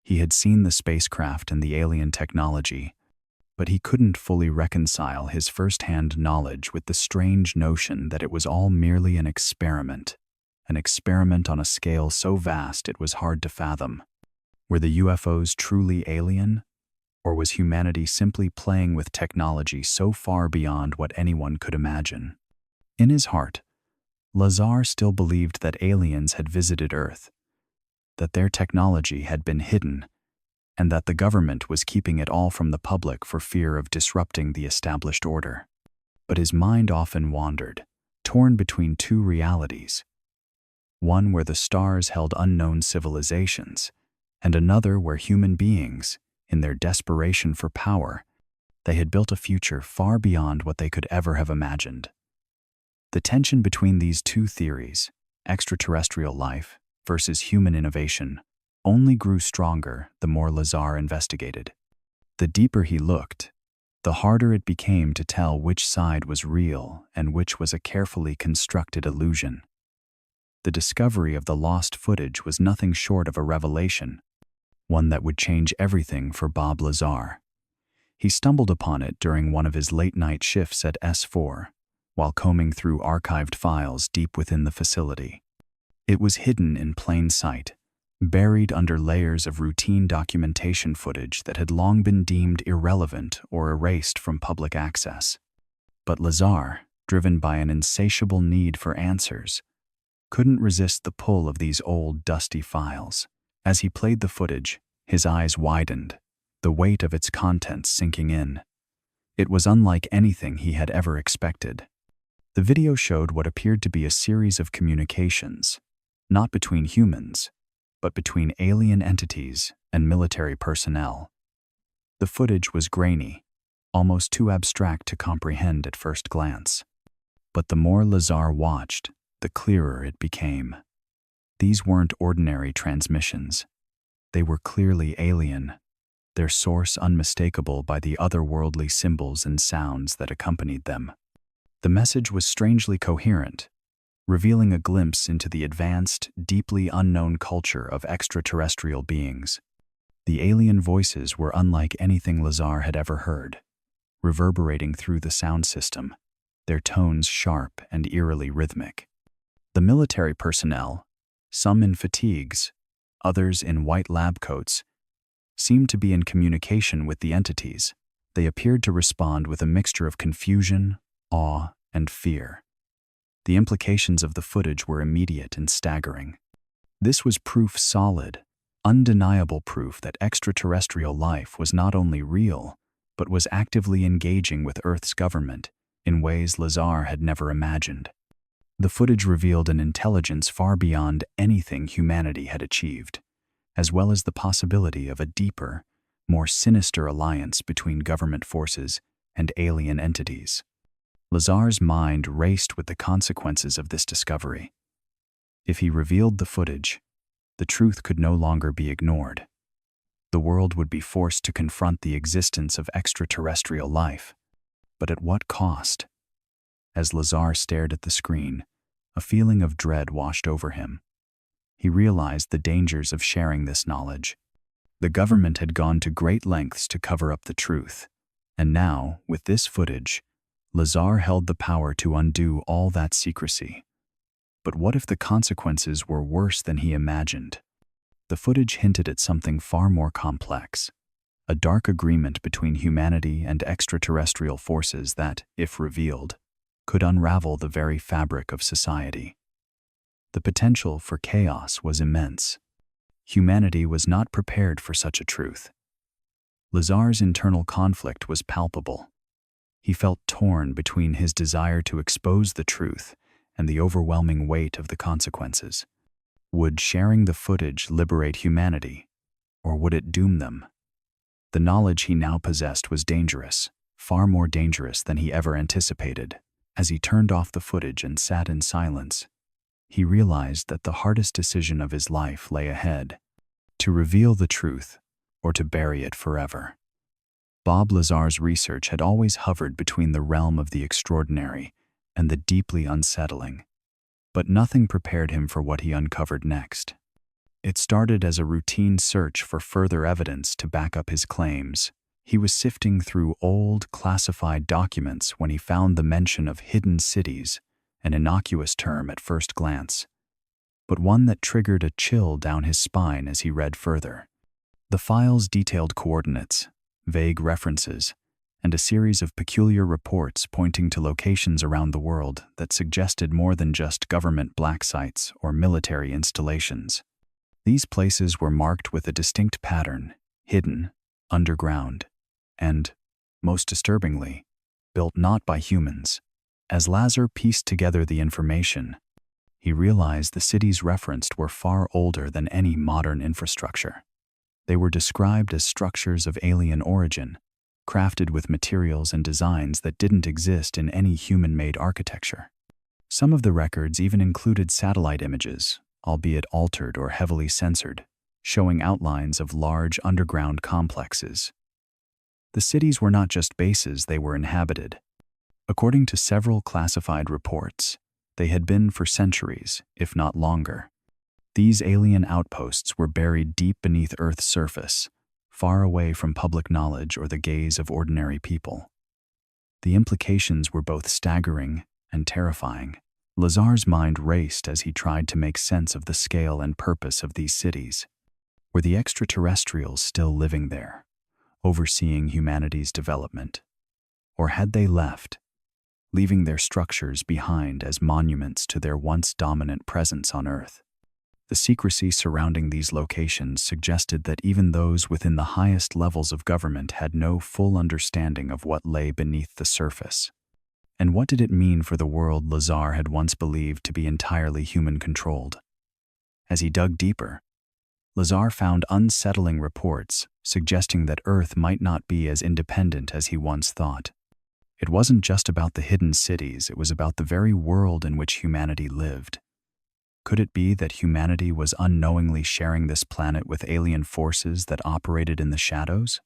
A: He had seen the spacecraft and the alien technology, but he couldn't fully reconcile his first-hand knowledge with the strange notion that it was all merely an experiment on a scale so vast it was hard to fathom. Were the UFOs truly alien? Or was humanity simply playing with technology so far beyond what anyone could imagine? In his heart, Lazar still believed that aliens had visited Earth, that their technology had been hidden, and that the government was keeping it all from the public for fear of disrupting the established order. But his mind often wandered, torn between two realities, one where the stars held unknown civilizations, and another where human beings, in their desperation for power, they had built a future far beyond what they could ever have imagined. The tension between these two theories, extraterrestrial life versus human innovation, only grew stronger the more Lazar investigated. The deeper he looked, the harder it became to tell which side was real and which was a carefully constructed illusion. The discovery of the lost footage was nothing short of a revelation, one that would change everything for Bob Lazar. He stumbled upon it during one of his late-night shifts at S4, while combing through archived files deep within the facility. It was hidden in plain sight, buried under layers of routine documentation footage that had long been deemed irrelevant or erased from public access. But Lazar, driven by an insatiable need for answers, couldn't resist the pull of these old, dusty files. As he played the footage, his eyes widened, the weight of its contents sinking in. It was unlike anything he had ever expected. The video showed what appeared to be a series of communications, not between humans, but between alien entities and military personnel. The footage was grainy, almost too abstract to comprehend at first glance. But the more Lazar watched, the clearer it became. These weren't ordinary transmissions. They were clearly alien, their source unmistakable by the otherworldly symbols and sounds that accompanied them. The message was strangely coherent, revealing a glimpse into the advanced, deeply unknown culture of extraterrestrial beings. The alien voices were unlike anything Lazar had ever heard, reverberating through the sound system, their tones sharp and eerily rhythmic. The military personnel, some in fatigues, others in white lab coats, seemed to be in communication with the entities. They appeared to respond with a mixture of confusion, awe, and fear. The implications of the footage were immediate and staggering. This was proof solid, undeniable proof that extraterrestrial life was not only real, but was actively engaging with Earth's government in ways Lazar had never imagined. The footage revealed an intelligence far beyond anything humanity had achieved, as well as the possibility of a deeper, more sinister alliance between government forces and alien entities. Lazar's mind raced with the consequences of this discovery. If he revealed the footage, the truth could no longer be ignored. The world would be forced to confront the existence of extraterrestrial life. But at what cost? As Lazar stared at the screen, a feeling of dread washed over him. He realized the dangers of sharing this knowledge. The government had gone to great lengths to cover up the truth, and now, with this footage, Lazar held the power to undo all that secrecy. But what if the consequences were worse than he imagined? The footage hinted at something far more complex, a dark agreement between humanity and extraterrestrial forces that, if revealed, could unravel the very fabric of society. The potential for chaos was immense. Humanity was not prepared for such a truth. Lazar's internal conflict was palpable. He felt torn between his desire to expose the truth and the overwhelming weight of the consequences. Would sharing the footage liberate humanity, or would it doom them? The knowledge he now possessed was dangerous, far more dangerous than he ever anticipated. As he turned off the footage and sat in silence, he realized that the hardest decision of his life lay ahead: to reveal the truth or to bury it forever. Bob Lazar's research had always hovered between the realm of the extraordinary and the deeply unsettling, but nothing prepared him for what he uncovered next. It started as a routine search for further evidence to back up his claims. He was sifting through old, classified documents when he found the mention of hidden cities, an innocuous term at first glance, but one that triggered a chill down his spine as he read further. The files detailed coordinates, vague references, and a series of peculiar reports pointing to locations around the world that suggested more than just government black sites or military installations. These places were marked with a distinct pattern: hidden, underground, and, most disturbingly, built not by humans. As Lazar pieced together the information, he realized the cities referenced were far older than any modern infrastructure. They were described as structures of alien origin, crafted with materials and designs that didn't exist in any human-made architecture. Some of the records even included satellite images, albeit altered or heavily censored, showing outlines of large underground complexes. The cities were not just bases, they were inhabited. According to several classified reports, they had been for centuries, if not longer. These alien outposts were buried deep beneath Earth's surface, far away from public knowledge or the gaze of ordinary people. The implications were both staggering and terrifying. Lazar's mind raced as he tried to make sense of the scale and purpose of these cities. Were the extraterrestrials still living there, overseeing humanity's development? Or had they left, leaving their structures behind as monuments to their once dominant presence on Earth? The secrecy surrounding these locations suggested that even those within the highest levels of government had no full understanding of what lay beneath the surface. And what did it mean for the world Lazar had once believed to be entirely human-controlled? As he dug deeper, Lazar found unsettling reports suggesting that Earth might not be as independent as he once thought. It wasn't just about the hidden cities, it was about the very world in which humanity lived. Could it be that humanity was unknowingly sharing this planet with alien forces that operated in the shadows?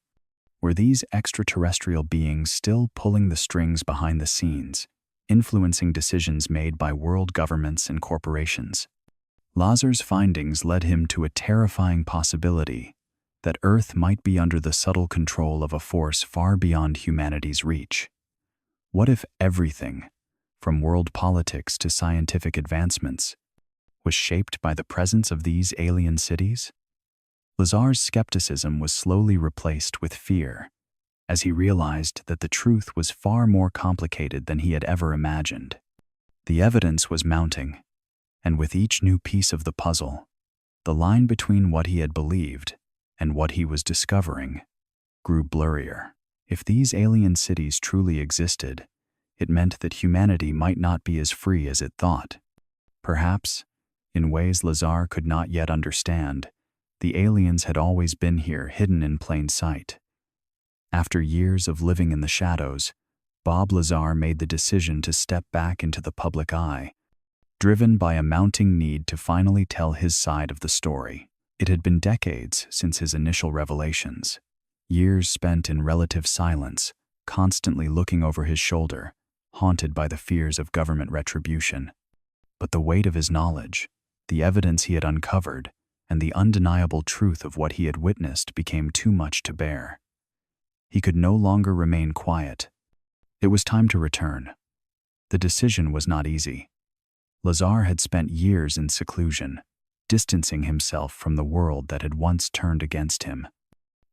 A: Were these extraterrestrial beings still pulling the strings behind the scenes, influencing decisions made by world governments and corporations? Lazar's findings led him to a terrifying possibility that Earth might be under the subtle control of a force far beyond humanity's reach. What if everything, from world politics to scientific advancements, was shaped by the presence of these alien cities? Lazar's skepticism was slowly replaced with fear, as he realized that the truth was far more complicated than he had ever imagined. The evidence was mounting, and with each new piece of the puzzle, the line between what he had believed and what he was discovering grew blurrier. If these alien cities truly existed, it meant that humanity might not be as free as it thought. Perhaps, in ways Lazar could not yet understand, the aliens had always been here, hidden in plain sight. After years of living in the shadows, Bob Lazar made the decision to step back into the public eye, driven by a mounting need to finally tell his side of the story. It had been decades since his initial revelations, years spent in relative silence, constantly looking over his shoulder, haunted by the fears of government retribution. But the weight of his knowledge, the evidence he had uncovered, and the undeniable truth of what he had witnessed became too much to bear. He could no longer remain quiet. It was time to return. The decision was not easy. Lazar had spent years in seclusion, distancing himself from the world that had once turned against him.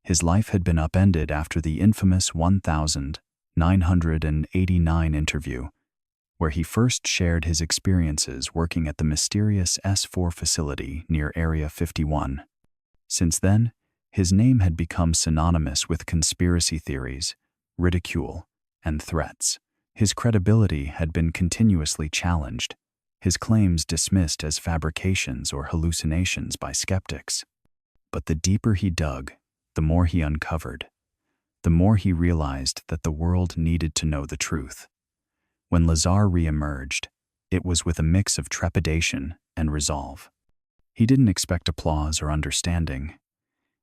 A: His life had been upended after the infamous 1989 interview, where he first shared his experiences working at the mysterious S4 facility near Area 51. Since then, his name had become synonymous with conspiracy theories, ridicule, and threats. His credibility had been continuously challenged, his claims dismissed as fabrications or hallucinations by skeptics. But the deeper he dug, the more he uncovered, the more he realized that the world needed to know the truth. When Lazar re-emerged, it was with a mix of trepidation and resolve. He didn't expect applause or understanding.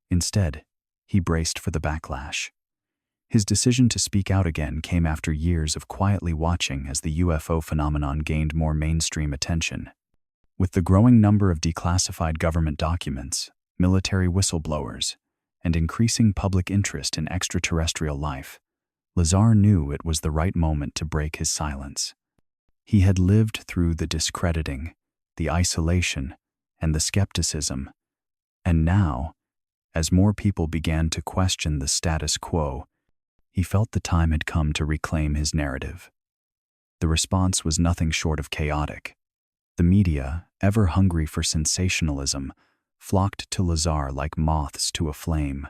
A: Instead, he braced for the backlash. His decision to speak out again came after years of quietly watching as the UFO phenomenon gained more mainstream attention. With the growing number of declassified government documents, military whistleblowers, and increasing public interest in extraterrestrial life, Lazar knew it was the right moment to break his silence. He had lived through the discrediting, the isolation, and the skepticism, and now, as more people began to question the status quo, he felt the time had come to reclaim his narrative. The response was nothing short of chaotic. The media, ever hungry for sensationalism, flocked to Lazar like moths to a flame.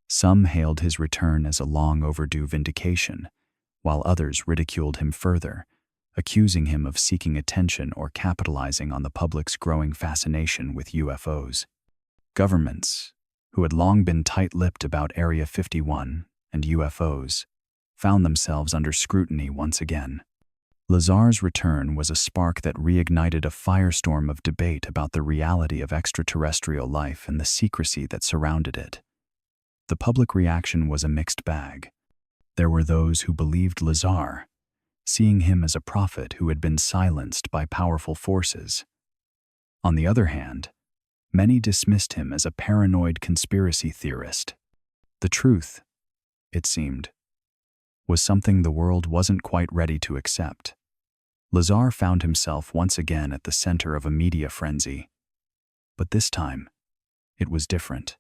A: Some hailed his return as a long-overdue vindication, while others ridiculed him further, accusing him of seeking attention or capitalizing on the public's growing fascination with UFOs. Governments, who had long been tight-lipped about Area 51 and UFOs, found themselves under scrutiny once again. Lazar's return was a spark that reignited a firestorm of debate about the reality of extraterrestrial life and the secrecy that surrounded it. The public reaction was a mixed bag. There were those who believed Lazar, seeing him as a prophet who had been silenced by powerful forces. On the other hand, many dismissed him as a paranoid conspiracy theorist. The truth, it seemed, was something the world wasn't quite ready to accept. Lazar found himself once again at the center of a media frenzy. But this time, it was different.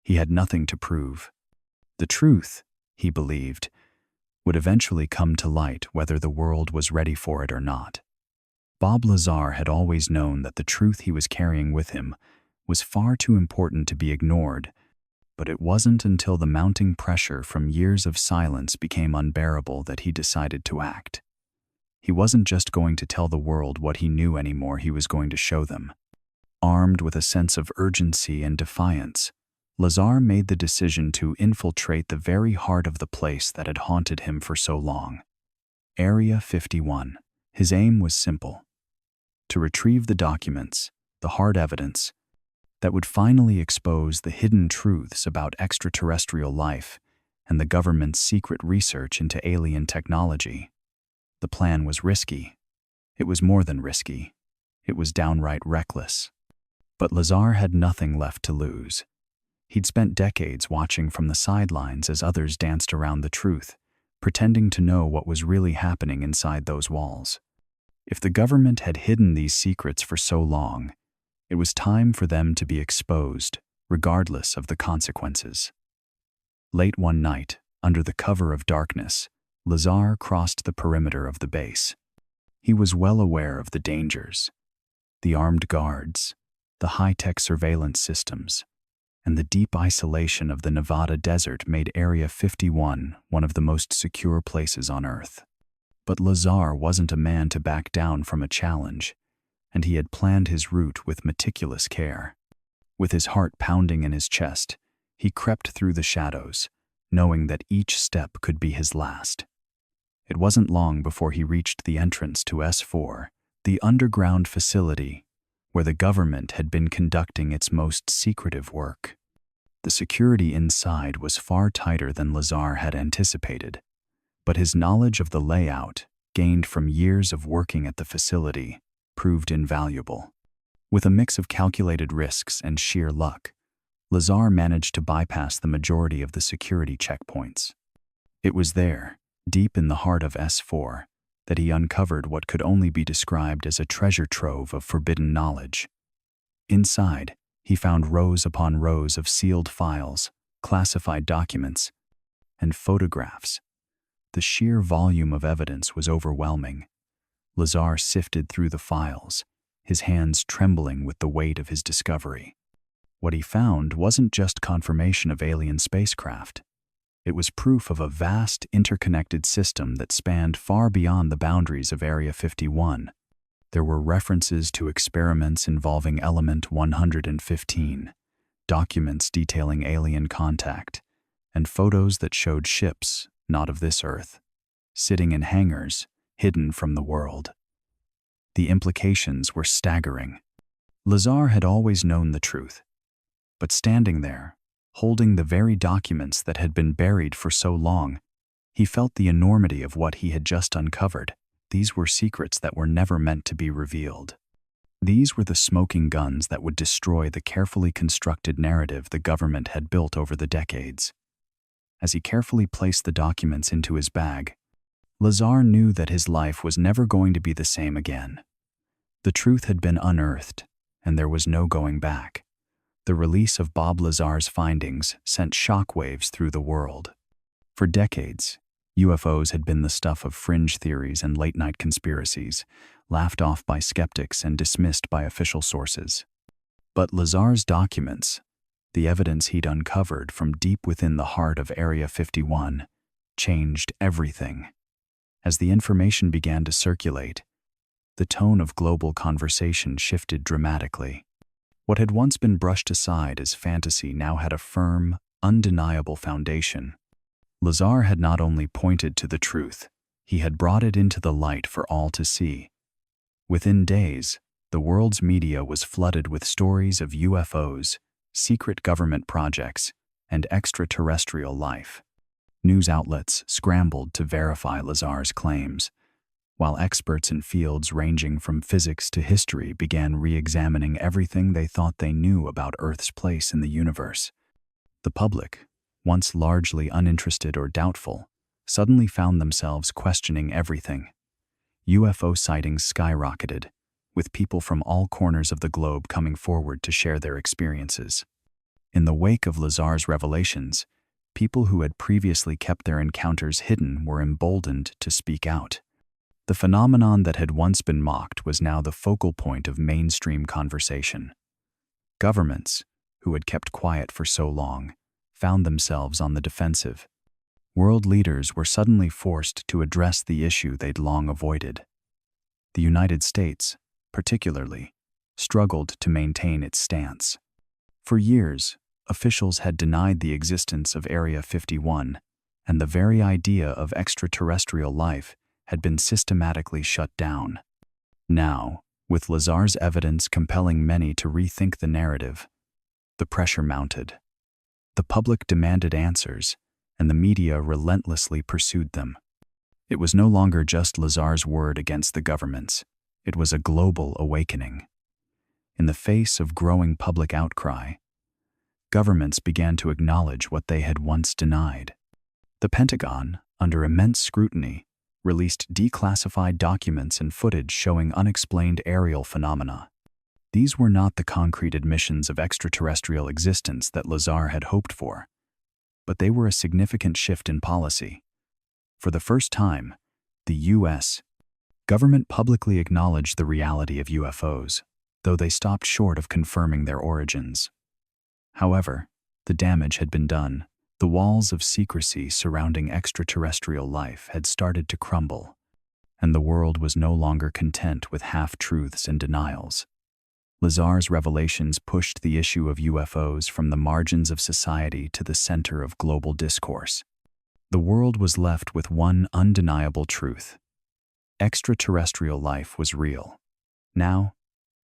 A: He had nothing to prove. The truth, he believed, would eventually come to light whether the world was ready for it or not. Bob Lazar had always known that the truth he was carrying with him was far too important to be ignored, but it wasn't until the mounting pressure from years of silence became unbearable that he decided to act. He wasn't just going to tell the world what he knew anymore, he was going to show them. Armed with a sense of urgency and defiance, Lazar made the decision to infiltrate the very heart of the place that had haunted him for so long. Area 51. His aim was simple: to retrieve the documents, the hard evidence, that would finally expose the hidden truths about extraterrestrial life and the government's secret research into alien technology. The plan was risky. It was more than risky. It was downright reckless. But Lazar had nothing left to lose. He'd spent decades watching from the sidelines as others danced around the truth, pretending to know what was really happening inside those walls. If the government had hidden these secrets for so long, it was time for them to be exposed, regardless of the consequences. Late one night, under the cover of darkness, Lazar crossed the perimeter of the base. He was well aware of the dangers: the armed guards, the high-tech surveillance systems, and the deep isolation of the Nevada desert made Area 51 one of the most secure places on Earth. But Lazar wasn't a man to back down from a challenge, and he had planned his route with meticulous care. With his heart pounding in his chest, he crept through the shadows, knowing that each step could be his last. It wasn't long before he reached the entrance to S4, the underground facility where the government had been conducting its most secretive work. The security inside was far tighter than Lazar had anticipated, but his knowledge of the layout, gained from years of working at the facility, proved invaluable. With a mix of calculated risks and sheer luck, Lazar managed to bypass the majority of the security checkpoints. It was there, deep in the heart of S4, that he uncovered what could only be described as a treasure trove of forbidden knowledge. Inside, he found rows upon rows of sealed files, classified documents, and photographs. The sheer volume of evidence was overwhelming. Lazar sifted through the files, his hands trembling with the weight of his discovery. What he found wasn't just confirmation of alien spacecraft. It was proof of a vast, interconnected system that spanned far beyond the boundaries of Area 51. There were references to experiments involving Element 115, documents detailing alien contact, and photos that showed ships, not of this Earth, sitting in hangars, hidden from the world. The implications were staggering. Lazar had always known the truth, but standing there, holding the very documents that had been buried for so long, he felt the enormity of what he had just uncovered. These were secrets that were never meant to be revealed. These were the smoking guns that would destroy the carefully constructed narrative the government had built over the decades. As he carefully placed the documents into his bag, Lazar knew that his life was never going to be the same again. The truth had been unearthed, and there was no going back. The release of Bob Lazar's findings sent shockwaves through the world. For decades, UFOs had been the stuff of fringe theories and late-night conspiracies, laughed off by skeptics and dismissed by official sources. But Lazar's documents, the evidence he'd uncovered from deep within the heart of Area 51, changed everything. As the information began to circulate, the tone of global conversation shifted dramatically. What had once been brushed aside as fantasy now had a firm, undeniable foundation. Lazar had not only pointed to the truth, he had brought it into the light for all to see. Within days, the world's media was flooded with stories of UFOs, secret government projects, and extraterrestrial life. News outlets scrambled to verify Lazar's claims, while experts in fields ranging from physics to history began re-examining everything they thought they knew about Earth's place in the universe. The public, once largely uninterested or doubtful, suddenly found themselves questioning everything. UFO sightings skyrocketed, with people from all corners of the globe coming forward to share their experiences. In the wake of Lazar's revelations, people who had previously kept their encounters hidden were emboldened to speak out. The phenomenon that had once been mocked was now the focal point of mainstream conversation. Governments, who had kept quiet for so long, found themselves on the defensive. World leaders were suddenly forced to address the issue they'd long avoided. The United States, particularly, struggled to maintain its stance. For years, officials had denied the existence of Area 51, and the very idea of extraterrestrial life had been systematically shut down. Now, with Lazar's evidence compelling many to rethink the narrative, the pressure mounted. The public demanded answers, and the media relentlessly pursued them. It was no longer just Lazar's word against the governments. It was a global awakening. In the face of growing public outcry, governments began to acknowledge what they had once denied. The Pentagon, under immense scrutiny, released declassified documents and footage showing unexplained aerial phenomena. These were not the concrete admissions of extraterrestrial existence that Lazar had hoped for, but they were a significant shift in policy. For the first time, the U.S. government publicly acknowledged the reality of UFOs, though they stopped short of confirming their origins. However, the damage had been done. The walls of secrecy surrounding extraterrestrial life had started to crumble, and the world was no longer content with half-truths and denials. Lazar's revelations pushed the issue of UFOs from the margins of society to the center of global discourse. The world was left with one undeniable truth: extraterrestrial life was real. Now,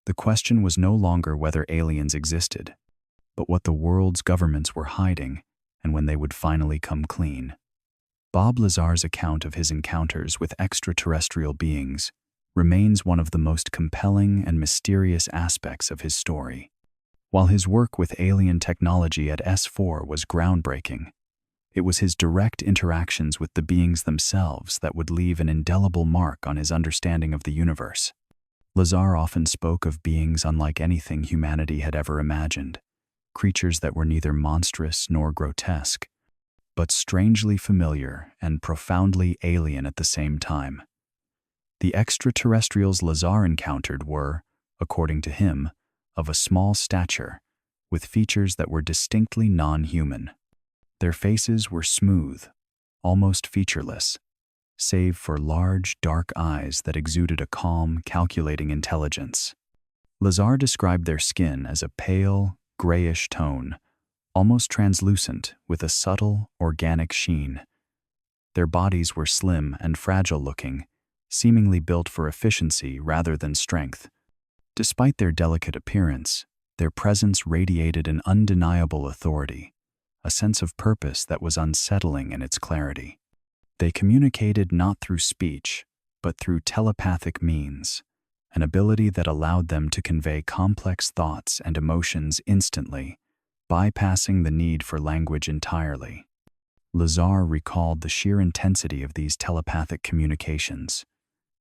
A: the question was no longer whether aliens existed, but what the world's governments were hiding and when they would finally come clean. Bob Lazar's account of his encounters with extraterrestrial beings remains one of the most compelling and mysterious aspects of his story. While his work with alien technology at S4 was groundbreaking, it was his direct interactions with the beings themselves that would leave an indelible mark on his understanding of the universe. Lazar often spoke of beings unlike anything humanity had ever imagined, creatures that were neither monstrous nor grotesque, but strangely familiar and profoundly alien at the same time. The extraterrestrials Lazar encountered were, according to him, of a small stature, with features that were distinctly non-human. Their faces were smooth, almost featureless, save for large, dark eyes that exuded a calm, calculating intelligence. Lazar described their skin as a pale, grayish tone, almost translucent with a subtle, organic sheen. Their bodies were slim and fragile-looking, seemingly built for efficiency rather than strength. Despite their delicate appearance, their presence radiated an undeniable authority, a sense of purpose that was unsettling in its clarity. They communicated not through speech, but through telepathic means, an ability that allowed them to convey complex thoughts and emotions instantly, bypassing the need for language entirely. Lazar recalled the sheer intensity of these telepathic communications,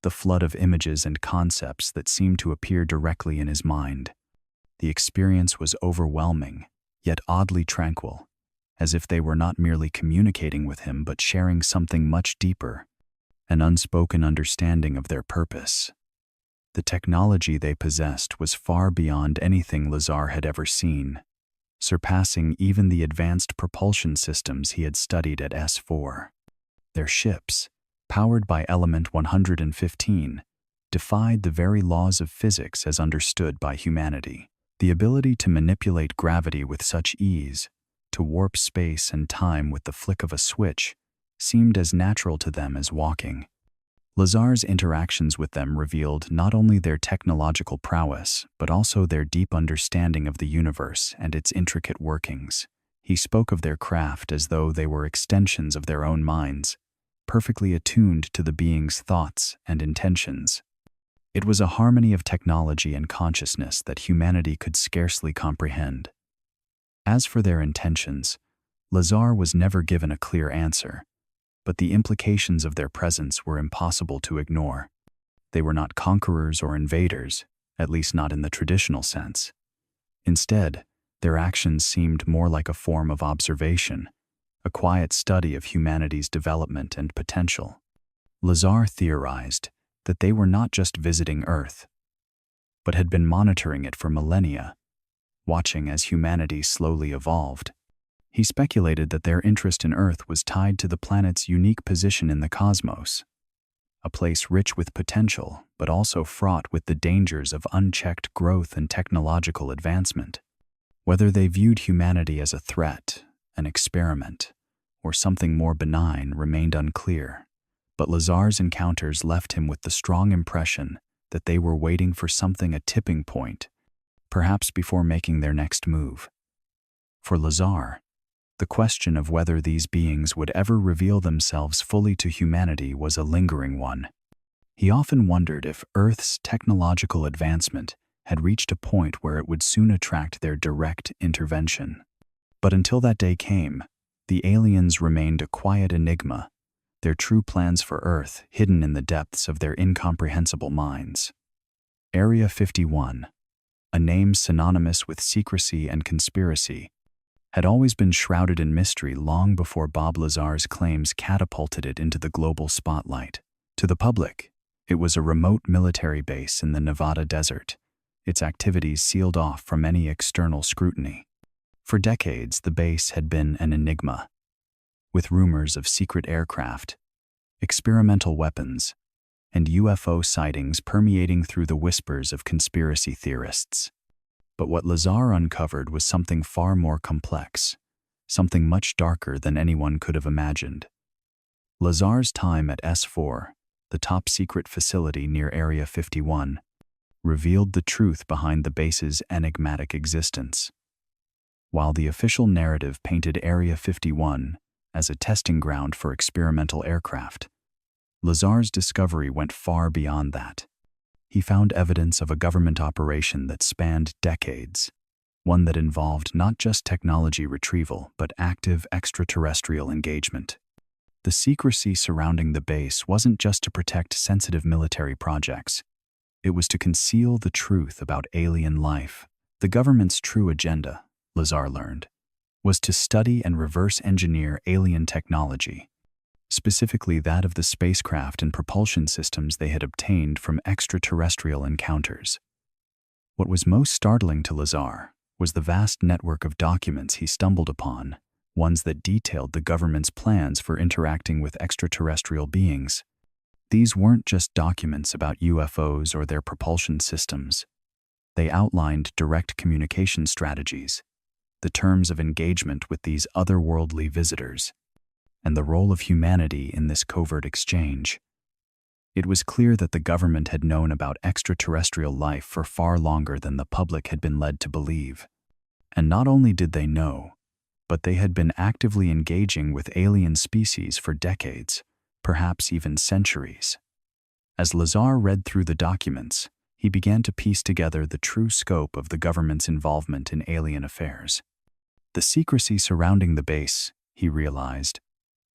A: the flood of images and concepts that seemed to appear directly in his mind. The experience was overwhelming, yet oddly tranquil, as if they were not merely communicating with him but sharing something much deeper, an unspoken understanding of their purpose. The technology they possessed was far beyond anything Lazar had ever seen, surpassing even the advanced propulsion systems he had studied at S4. Their ships, powered by element 115, defied the very laws of physics as understood by humanity. The ability to manipulate gravity with such ease, to warp space and time with the flick of a switch, seemed as natural to them as walking. Lazar's interactions with them revealed not only their technological prowess, but also their deep understanding of the universe and its intricate workings. He spoke of their craft as though they were extensions of their own minds, perfectly attuned to the being's thoughts and intentions. It was a harmony of technology and consciousness that humanity could scarcely comprehend. As for their intentions, Lazar was never given a clear answer, but the implications of their presence were impossible to ignore. They were not conquerors or invaders, at least not in the traditional sense. Instead, their actions seemed more like a form of observation, a quiet study of humanity's development and potential. Lazar theorized that they were not just visiting Earth, but had been monitoring it for millennia, watching as humanity slowly evolved. He speculated that their interest in Earth was tied to the planet's unique position in the cosmos, a place rich with potential but also fraught with the dangers of unchecked growth and technological advancement. Whether they viewed humanity as a threat, an experiment, or something more benign remained unclear, but Lazar's encounters left him with the strong impression that they were waiting for something, a tipping point, perhaps before making their next move. For Lazar, the question of whether these beings would ever reveal themselves fully to humanity was a lingering one. He often wondered if Earth's technological advancement had reached a point where it would soon attract their direct intervention. But until that day came, the aliens remained a quiet enigma, their true plans for Earth hidden in the depths of their incomprehensible minds. Area 51, a name synonymous with secrecy and conspiracy, had always been shrouded in mystery long before Bob Lazar's claims catapulted it into the global spotlight. To the public, it was a remote military base in the Nevada desert, its activities sealed off from any external scrutiny. For decades, the base had been an enigma, with rumors of secret aircraft, experimental weapons, and UFO sightings permeating through the whispers of conspiracy theorists. But what Lazar uncovered was something far more complex, something much darker than anyone could have imagined. Lazar's time at S4, the top-secret facility near Area 51, revealed the truth behind the base's enigmatic existence. While the official narrative painted Area 51 as a testing ground for experimental aircraft, Lazar's discovery went far beyond that. he found evidence of a government operation that spanned decades, one that involved not just technology retrieval but active extraterrestrial engagement. The secrecy surrounding the base wasn't just to protect sensitive military projects. It was to conceal the truth about alien life. The government's true agenda, Lazar learned, was to study and reverse engineer alien technology, specifically that of the spacecraft and propulsion systems they had obtained from extraterrestrial encounters. What was most startling to Lazar was the vast network of documents he stumbled upon, ones that detailed the government's plans for interacting with extraterrestrial beings. These weren't just documents about UFOs or their propulsion systems. They outlined direct communication strategies, the terms of engagement with these otherworldly visitors, and the role of humanity in this covert exchange. It was clear that the government had known about extraterrestrial life for far longer than the public had been led to believe. And not only did they know, but they had been actively engaging with alien species for decades, perhaps even centuries. As Lazar read through the documents, he began to piece together the true scope of the government's involvement in alien affairs. The secrecy surrounding the base, he realized,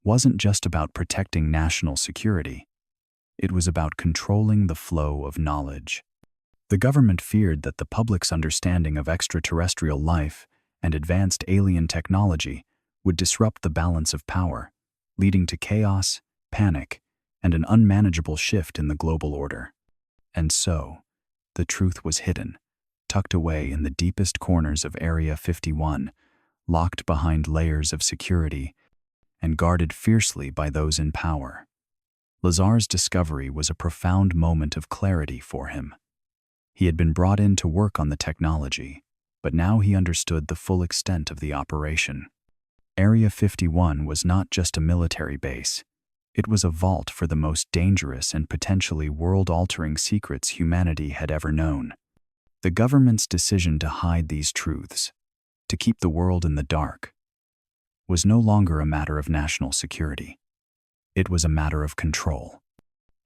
A: wasn't just about protecting national security. It was about controlling the flow of knowledge. The government feared that the public's understanding of extraterrestrial life and advanced alien technology would disrupt the balance of power, leading to chaos, panic, and an unmanageable shift in the global order. And so, the truth was hidden, tucked away in the deepest corners of Area 51, locked behind layers of security, and guarded fiercely by those in power. Lazar's discovery was a profound moment of clarity for him. He had been brought in to work on the technology, but now he understood the full extent of the operation. Area 51 was not just a military base. It was a vault for the most dangerous and potentially world-altering secrets humanity had ever known. The government's decision to hide these truths, to keep the world in the dark, was no longer a matter of national security. It was a matter of control.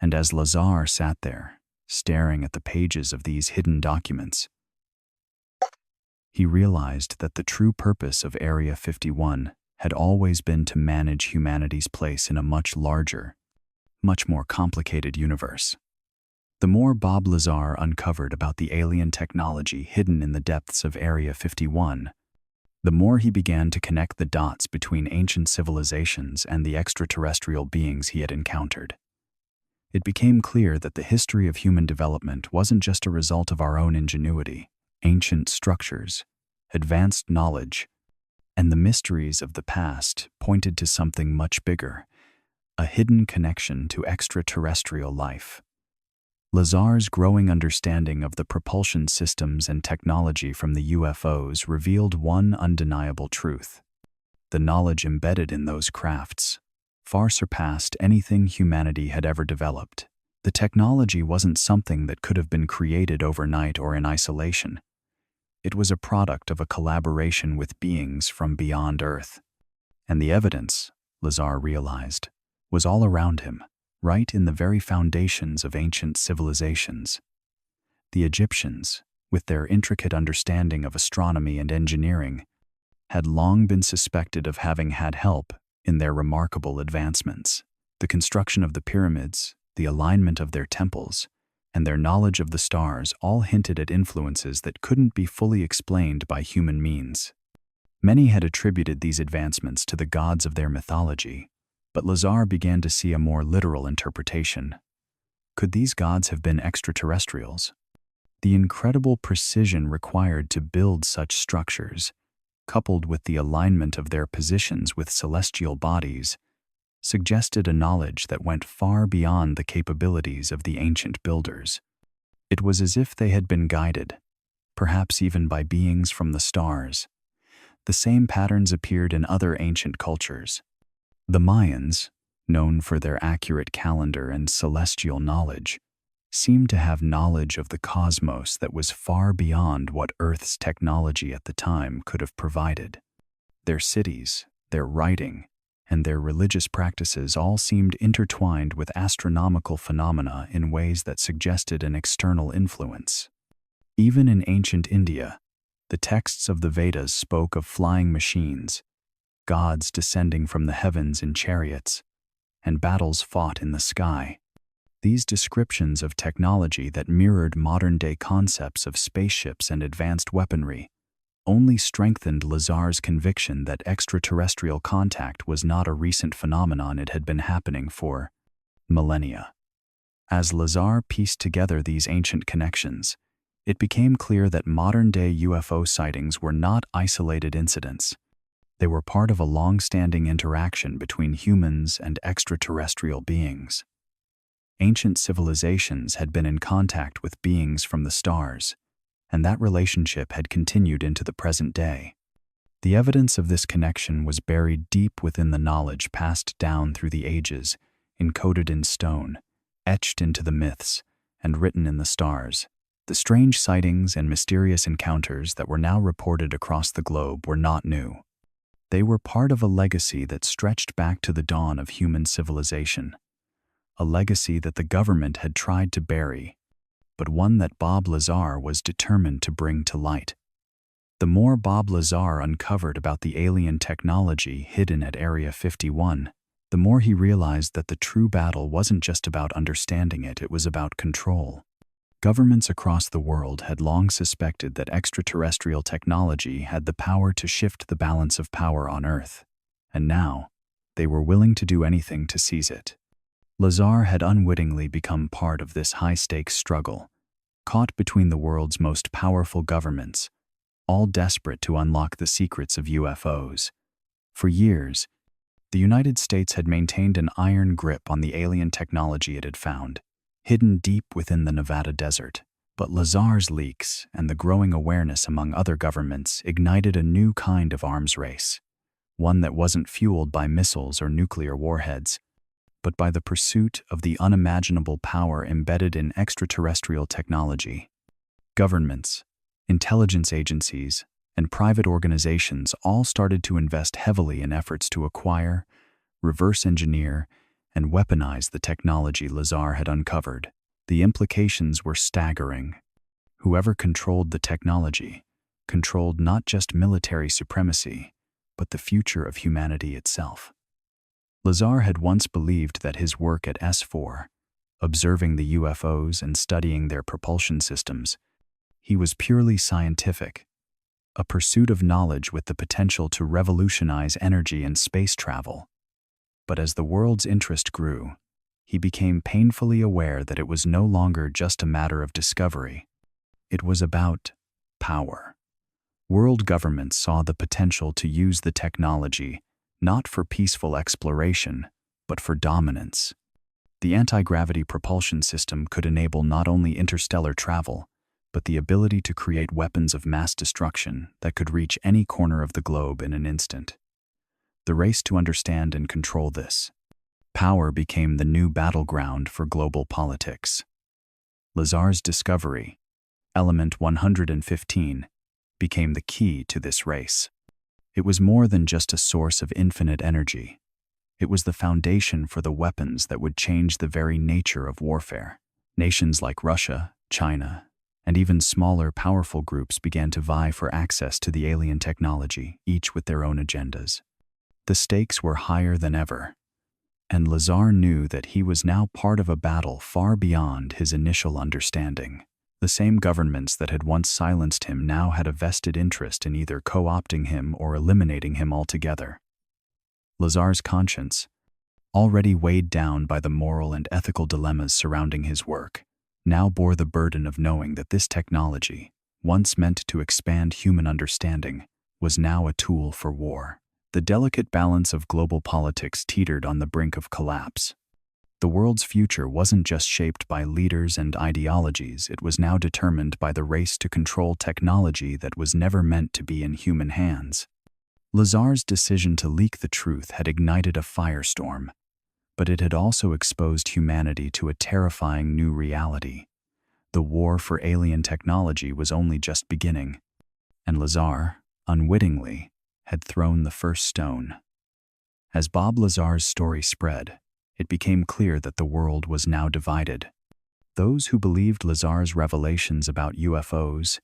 A: And as Lazar sat there, staring at the pages of these hidden documents, he realized that the true purpose of Area 51 had always been to manage humanity's place in a much larger, much more complicated universe. The more Bob Lazar uncovered about the alien technology hidden in the depths of Area 51, the more he began to connect the dots between ancient civilizations and the extraterrestrial beings he had encountered. It became clear that the history of human development wasn't just a result of our own ingenuity. Ancient structures, advanced knowledge, and the mysteries of the past pointed to something much bigger, a hidden connection to extraterrestrial life. Lazar's growing understanding of the propulsion systems and technology from the UFOs revealed one undeniable truth. The knowledge embedded in those crafts far surpassed anything humanity had ever developed. The technology wasn't something that could have been created overnight or in isolation. It was a product of a collaboration with beings from beyond Earth. And the evidence, Lazar realized, was all around him, right in the very foundations of ancient civilizations. The Egyptians, with their intricate understanding of astronomy and engineering, had long been suspected of having had help in their remarkable advancements. The construction of the pyramids, the alignment of their temples, and their knowledge of the stars all hinted at influences that couldn't be fully explained by human means. Many had attributed these advancements to the gods of their mythology, but Lazar began to see a more literal interpretation. Could these gods have been extraterrestrials? The incredible precision required to build such structures, coupled with the alignment of their positions with celestial bodies, suggested a knowledge that went far beyond the capabilities of the ancient builders. It was as if they had been guided, perhaps even by beings from the stars. The same patterns appeared in other ancient cultures. The Mayans, known for their accurate calendar and celestial knowledge, seemed to have knowledge of the cosmos that was far beyond what Earth's technology at the time could have provided. Their cities, their writing, and their religious practices all seemed intertwined with astronomical phenomena in ways that suggested an external influence. Even in ancient India, the texts of the Vedas spoke of flying machines, gods descending from the heavens in chariots, and battles fought in the sky. These descriptions of technology that mirrored modern-day concepts of spaceships and advanced weaponry only strengthened Lazar's conviction that extraterrestrial contact was not a recent phenomenon. It had been happening for millennia. As Lazar pieced together these ancient connections, it became clear that modern-day UFO sightings were not isolated incidents. They were part of a long-standing interaction between humans and extraterrestrial beings. Ancient civilizations had been in contact with beings from the stars, and that relationship had continued into the present day. The evidence of this connection was buried deep within the knowledge passed down through the ages, encoded in stone, etched into the myths, and written in the stars. The strange sightings and mysterious encounters that were now reported across the globe were not new. They were part of a legacy that stretched back to the dawn of human civilization, a legacy that the government had tried to bury, but one that Bob Lazar was determined to bring to light. The more Bob Lazar uncovered about the alien technology hidden at Area 51, the more he realized that the true battle wasn't just about understanding it, it was about control. Governments across the world had long suspected that extraterrestrial technology had the power to shift the balance of power on Earth, and now they were willing to do anything to seize it. Lazar had unwittingly become part of this high-stakes struggle, caught between the world's most powerful governments, all desperate to unlock the secrets of UFOs. For years, the United States had maintained an iron grip on the alien technology it had found, hidden deep within the Nevada desert. But Lazar's leaks and the growing awareness among other governments ignited a new kind of arms race, one that wasn't fueled by missiles or nuclear warheads, but by the pursuit of the unimaginable power embedded in extraterrestrial technology. Governments, intelligence agencies, and private organizations all started to invest heavily in efforts to acquire, reverse engineer, and weaponize the technology Lazar had uncovered. The implications were staggering. Whoever controlled the technology controlled not just military supremacy, but the future of humanity itself. Lazar had once believed that his work at S4, observing the UFOs and studying their propulsion systems, he was purely scientific, a pursuit of knowledge with the potential to revolutionize energy and space travel. But as the world's interest grew, he became painfully aware that it was no longer just a matter of discovery. It was about power. World governments saw the potential to use the technology not for peaceful exploration, but for dominance. The anti-gravity propulsion system could enable not only interstellar travel, but the ability to create weapons of mass destruction that could reach any corner of the globe in an instant. The race to understand and control this power became the new battleground for global politics. Lazar's discovery, Element 115, became the key to this race. It was more than just a source of infinite energy. It was the foundation for the weapons that would change the very nature of warfare. Nations like Russia, China, and even smaller, powerful groups began to vie for access to the alien technology, each with their own agendas. The stakes were higher than ever, and Lazar knew that he was now part of a battle far beyond his initial understanding. The same governments that had once silenced him now had a vested interest in either co-opting him or eliminating him altogether. Lazar's conscience, already weighed down by the moral and ethical dilemmas surrounding his work, now bore the burden of knowing that this technology, once meant to expand human understanding, was now a tool for war. The delicate balance of global politics teetered on the brink of collapse. The world's future wasn't just shaped by leaders and ideologies, it was now determined by the race to control technology that was never meant to be in human hands. Lazar's decision to leak the truth had ignited a firestorm, but it had also exposed humanity to a terrifying new reality. The war for alien technology was only just beginning, and Lazar, unwittingly, had thrown the first stone. As Bob Lazar's story spread, it became clear that the world was now divided. Those who believed Lazar's revelations about UFOs,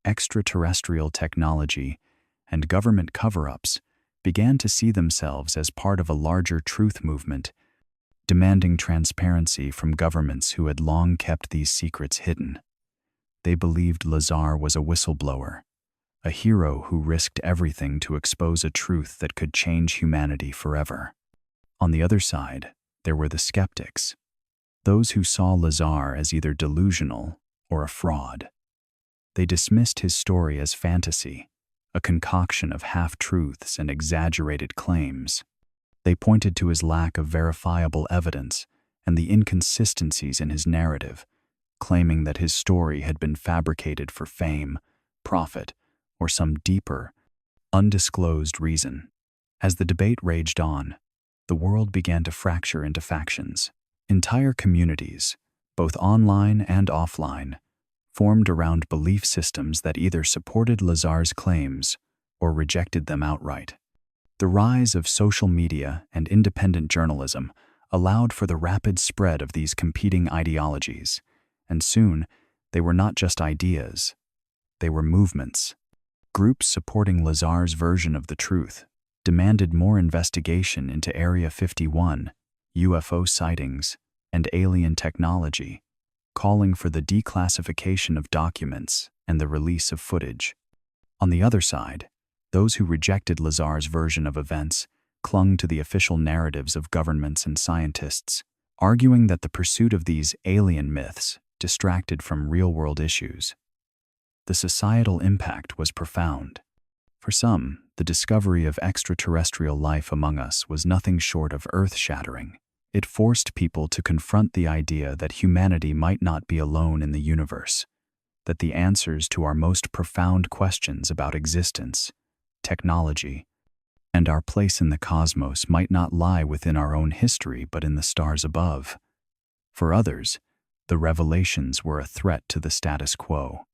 A: extraterrestrial technology, and government cover-ups began to see themselves as part of a larger truth movement, demanding transparency from governments who had long kept these secrets hidden. They believed Lazar was a whistleblower, a hero who risked everything to expose a truth that could change humanity forever. On the other side, there were the skeptics, those who saw Lazar as either delusional or a fraud. They dismissed his story as fantasy, a concoction of half-truths and exaggerated claims. They pointed to his lack of verifiable evidence and the inconsistencies in his narrative, claiming that his story had been fabricated for fame, profit, or some deeper, undisclosed reason. As the debate raged on, the world began to fracture into factions. Entire communities, both online and offline, formed around belief systems that either supported Lazar's claims or rejected them outright. The rise of social media and independent journalism allowed for the rapid spread of these competing ideologies, and soon they were not just ideas, they were movements. Groups supporting Lazar's version of the truth demanded more investigation into Area 51, UFO sightings, and alien technology, calling for the declassification of documents and the release of footage. On the other side, those who rejected Lazar's version of events clung to the official narratives of governments and scientists, arguing that the pursuit of these alien myths distracted from real-world issues. The societal impact was profound. For some, the discovery of extraterrestrial life among us was nothing short of earth-shattering. It forced people to confront the idea that humanity might not be alone in the universe, that the answers to our most profound questions about existence, technology, and our place in the cosmos might not lie within our own history but in the stars above. For others, the revelations were a threat to the status quo.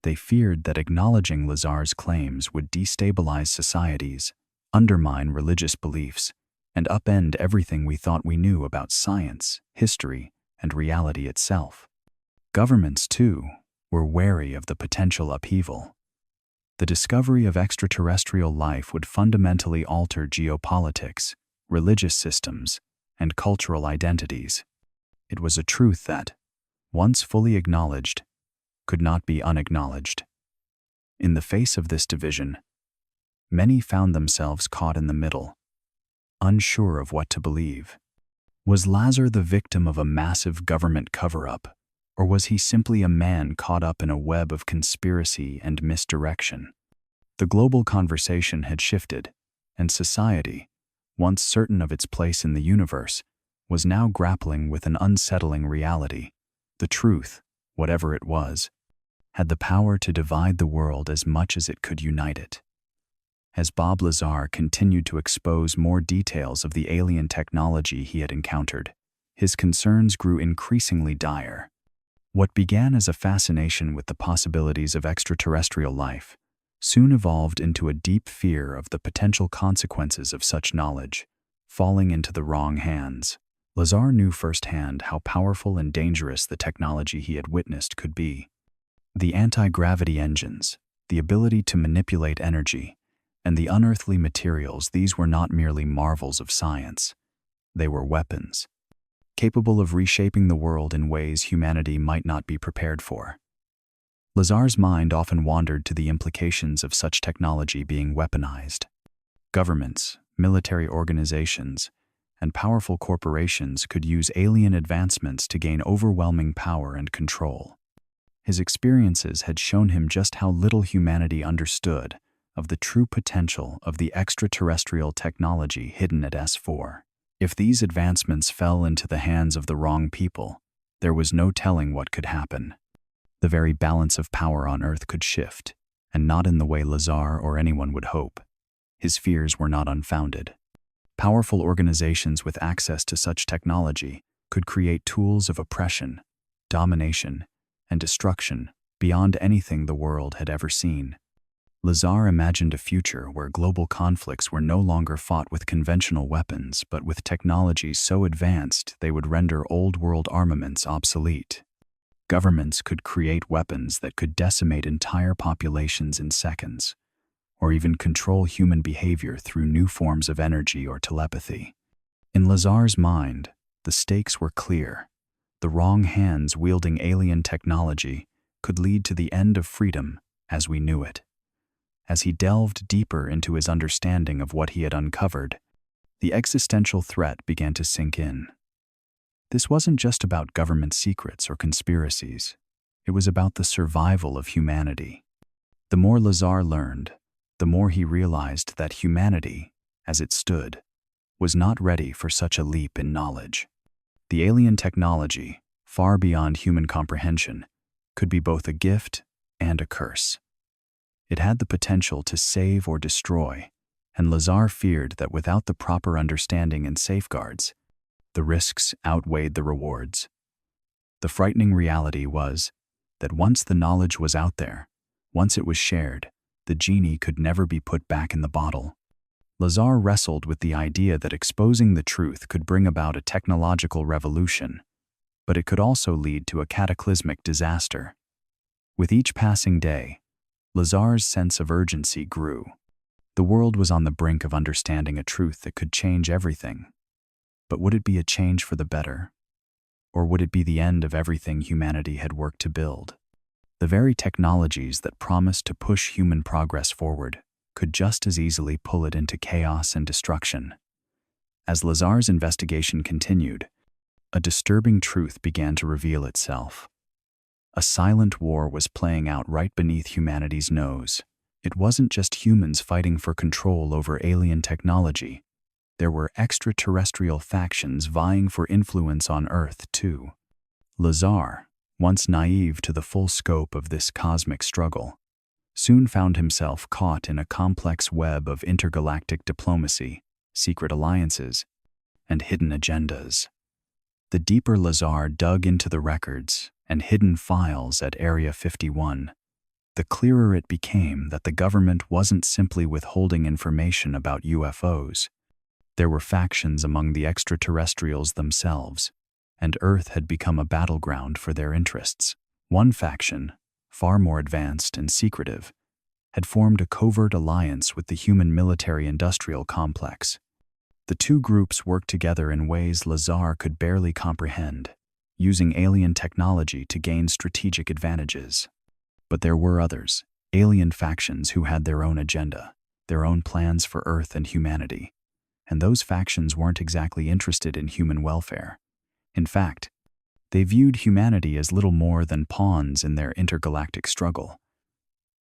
A: They feared that acknowledging Lazar's claims would destabilize societies, undermine religious beliefs, and upend everything we thought we knew about science, history, and reality itself. Governments, too, were wary of the potential upheaval. The discovery of extraterrestrial life would fundamentally alter geopolitics, religious systems, and cultural identities. It was a truth that, once fully acknowledged, could not be unacknowledged. In the face of this division, many found themselves caught in the middle, unsure of what to believe. Was Lazar the victim of a massive government cover-up, or was he simply a man caught up in a web of conspiracy and misdirection? The global conversation had shifted, and society, once certain of its place in the universe, was now grappling with an unsettling reality. The truth, whatever it was, had the power to divide the world as much as it could unite it. As Bob Lazar continued to expose more details of the alien technology he had encountered, his concerns grew increasingly dire. What began as a fascination with the possibilities of extraterrestrial life soon evolved into a deep fear of the potential consequences of such knowledge, falling into the wrong hands. Lazar knew firsthand how powerful and dangerous the technology he had witnessed could be. The anti-gravity engines, the ability to manipulate energy, and the unearthly materials, these were not merely marvels of science. They were weapons, capable of reshaping the world in ways humanity might not be prepared for. Lazar's mind often wandered to the implications of such technology being weaponized. Governments, military organizations, and powerful corporations could use alien advancements to gain overwhelming power and control. His experiences had shown him just how little humanity understood of the true potential of the extraterrestrial technology hidden at S4. If these advancements fell into the hands of the wrong people, there was no telling what could happen. The very balance of power on Earth could shift, and not in the way Lazar or anyone would hope. His fears were not unfounded. Powerful organizations with access to such technology could create tools of oppression, domination, and destruction beyond anything the world had ever seen. Lazar imagined a future where global conflicts were no longer fought with conventional weapons, but with technologies so advanced they would render old-world armaments obsolete. Governments could create weapons that could decimate entire populations in seconds, or even control human behavior through new forms of energy or telepathy. In Lazar's mind, the stakes were clear. The wrong hands wielding alien technology could lead to the end of freedom as we knew it. As he delved deeper into his understanding of what he had uncovered, the existential threat began to sink in. This wasn't just about government secrets or conspiracies. It was about the survival of humanity. The more Lazar learned, the more he realized that humanity, as it stood, was not ready for such a leap in knowledge. The alien technology, far beyond human comprehension, could be both a gift and a curse. It had the potential to save or destroy, and Lazar feared that without the proper understanding and safeguards, the risks outweighed the rewards. The frightening reality was that once the knowledge was out there, once it was shared, the genie could never be put back in the bottle. Lazar wrestled with the idea that exposing the truth could bring about a technological revolution, but it could also lead to a cataclysmic disaster. With each passing day, Lazar's sense of urgency grew. The world was on the brink of understanding a truth that could change everything. But would it be a change for the better? Or would it be the end of everything humanity had worked to build? The very technologies that promised to push human progress forward could just as easily pull it into chaos and destruction. As Lazar's investigation continued, a disturbing truth began to reveal itself. A silent war was playing out right beneath humanity's nose. It wasn't just humans fighting for control over alien technology. There were extraterrestrial factions vying for influence on Earth, too. Lazar, once naive to the full scope of this cosmic struggle, soon found himself caught in a complex web of intergalactic diplomacy, secret alliances, and hidden agendas. The deeper Lazar dug into the records and hidden files at Area 51, the clearer it became that the government wasn't simply withholding information about UFOs. There were factions among the extraterrestrials themselves, and Earth had become a battleground for their interests. One faction, far more advanced and secretive, had formed a covert alliance with the human military-industrial complex. The two groups worked together in ways Lazar could barely comprehend, using alien technology to gain strategic advantages. But there were others, alien factions who had their own agenda, their own plans for Earth and humanity. And those factions weren't exactly interested in human welfare. In fact, they viewed humanity as little more than pawns in their intergalactic struggle.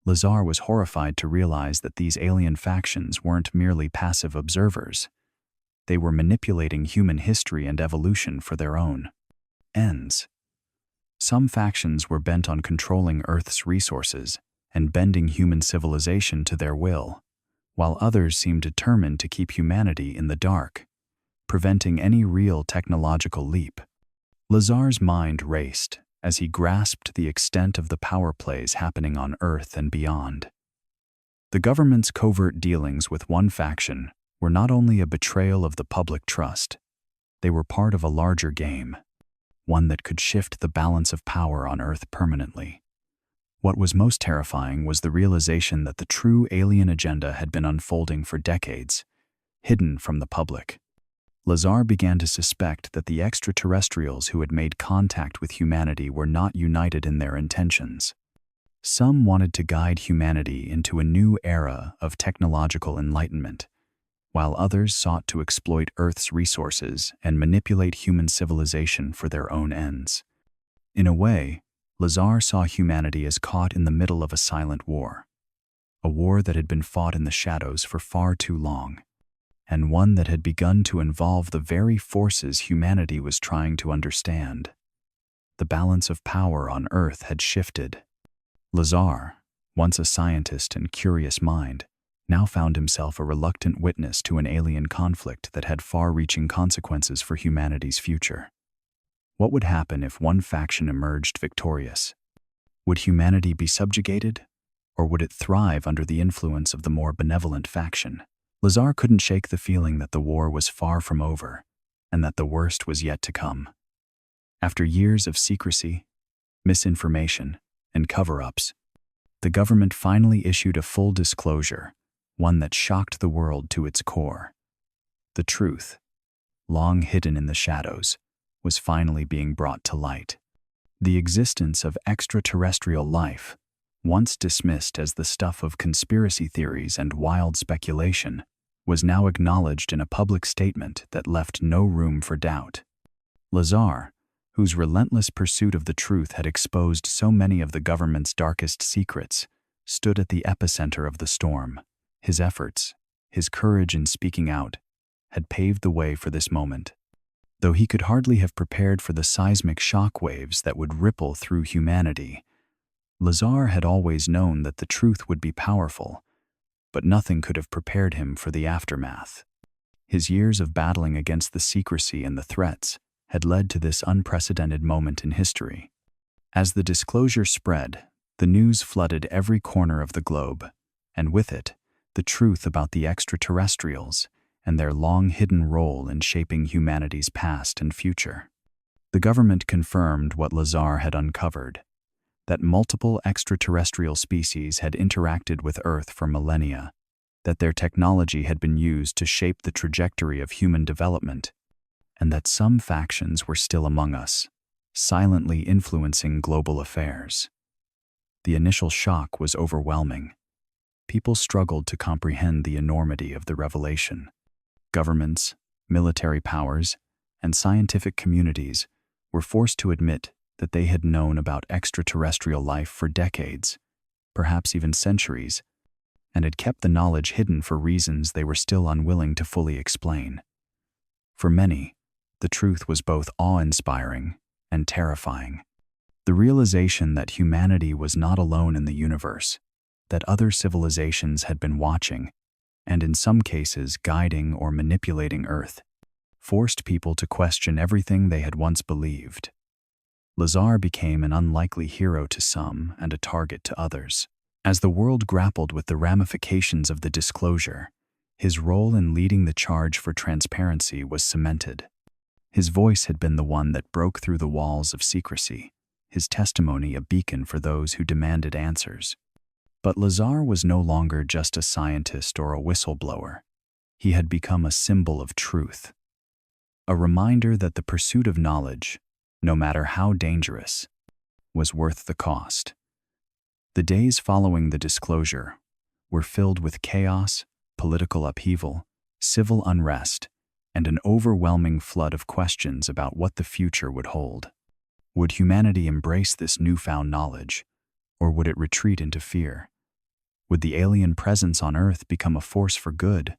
A: Lazar was horrified to realize that these alien factions weren't merely passive observers. They were manipulating human history and evolution for their own ends. Some factions were bent on controlling Earth's resources and bending human civilization to their will, while others seemed determined to keep humanity in the dark, preventing any real technological leap. Lazar's mind raced as he grasped the extent of the power plays happening on Earth and beyond. The government's covert dealings with one faction were not only a betrayal of the public trust, they were part of a larger game, one that could shift the balance of power on Earth permanently. What was most terrifying was the realization that the true alien agenda had been unfolding for decades, hidden from the public. Lazar began to suspect that the extraterrestrials who had made contact with humanity were not united in their intentions. Some wanted to guide humanity into a new era of technological enlightenment, while others sought to exploit Earth's resources and manipulate human civilization for their own ends. In a way, Lazar saw humanity as caught in the middle of a silent war, a war that had been fought in the shadows for far too long, and one that had begun to involve the very forces humanity was trying to understand. The balance of power on Earth had shifted. Lazar, once a scientist and curious mind, now found himself a reluctant witness to an alien conflict that had far-reaching consequences for humanity's future. What would happen if one faction emerged victorious? Would humanity be subjugated, Or would it thrive under the influence of the more benevolent faction? Lazar couldn't shake the feeling that the war was far from over, and that the worst was yet to come. After years of secrecy, misinformation, and cover-ups, the government finally issued a full disclosure, one that shocked the world to its core. The truth, long hidden in the shadows, was finally being brought to light. The existence of extraterrestrial life, once dismissed as the stuff of conspiracy theories and wild speculation, was now acknowledged in a public statement that left no room for doubt. Lazar, whose relentless pursuit of the truth had exposed so many of the government's darkest secrets, stood at the epicenter of the storm. His efforts, his courage in speaking out, had paved the way for this moment. Though he could hardly have prepared for the seismic shock waves that would ripple through humanity, Lazar had always known that the truth would be powerful, but nothing could have prepared him for the aftermath. His years of battling against the secrecy and the threats had led to this unprecedented moment in history. As the disclosure spread, the news flooded every corner of the globe, and with it, the truth about the extraterrestrials and their long-hidden role in shaping humanity's past and future. The government confirmed what Lazar had uncovered, that multiple extraterrestrial species had interacted with Earth for millennia, that their technology had been used to shape the trajectory of human development, and that some factions were still among us, silently influencing global affairs. The initial shock was overwhelming. People struggled to comprehend the enormity of the revelation. Governments, military powers, and scientific communities were forced to admit that they had known about extraterrestrial life for decades, perhaps even centuries, and had kept the knowledge hidden for reasons they were still unwilling to fully explain. For many, the truth was both awe-inspiring and terrifying. The realization that humanity was not alone in the universe, that other civilizations had been watching, and in some cases guiding or manipulating Earth, forced people to question everything they had once believed. Lazar became an unlikely hero to some and a target to others. As the world grappled with the ramifications of the disclosure, his role in leading the charge for transparency was cemented. His voice had been the one that broke through the walls of secrecy, his testimony a beacon for those who demanded answers. But Lazar was no longer just a scientist or a whistleblower. He had become a symbol of truth, a reminder that the pursuit of knowledge, no matter how dangerous, was worth the cost. The days following the disclosure were filled with chaos, political upheaval, civil unrest, and an overwhelming flood of questions about what the future would hold. Would humanity embrace this newfound knowledge, or would it retreat into fear? Would the alien presence on Earth become a force for good,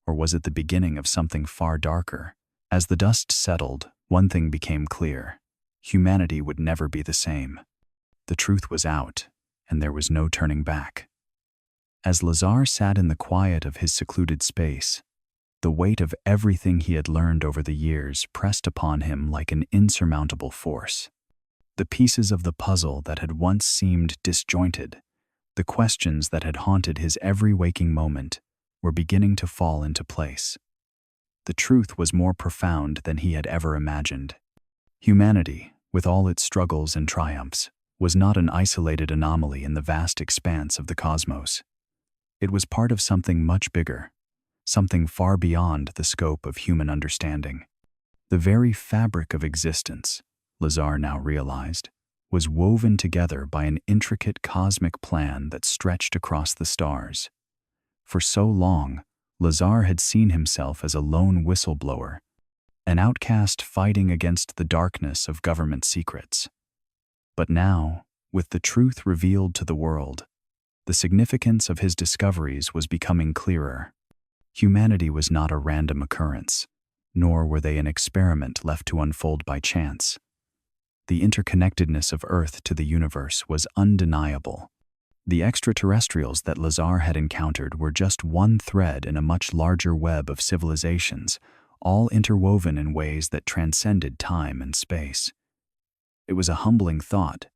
A: or was it the beginning of something far darker? As the dust settled, one thing became clear: humanity would never be the same. The truth was out, and there was no turning back. As Lazar sat in the quiet of his secluded space, the weight of everything he had learned over the years pressed upon him like an insurmountable force. The pieces of the puzzle that had once seemed disjointed, the questions that had haunted his every waking moment, were beginning to fall into place. The truth was more profound than he had ever imagined. Humanity, with all its struggles and triumphs, was not an isolated anomaly in the vast expanse of the cosmos. It was part of something much bigger, something far beyond the scope of human understanding. The very fabric of existence, Lazar now realized, was woven together by an intricate cosmic plan that stretched across the stars. For so long, Lazar had seen himself as a lone whistleblower, an outcast fighting against the darkness of government secrets. But now, with the truth revealed to the world, the significance of his discoveries was becoming clearer. Humanity was not a random occurrence, nor were they an experiment left to unfold by chance. The interconnectedness of Earth to the universe was undeniable. The extraterrestrials that Lazar had encountered were just one thread in a much larger web of civilizations, all interwoven in ways that transcended time and space. It was a humbling thought.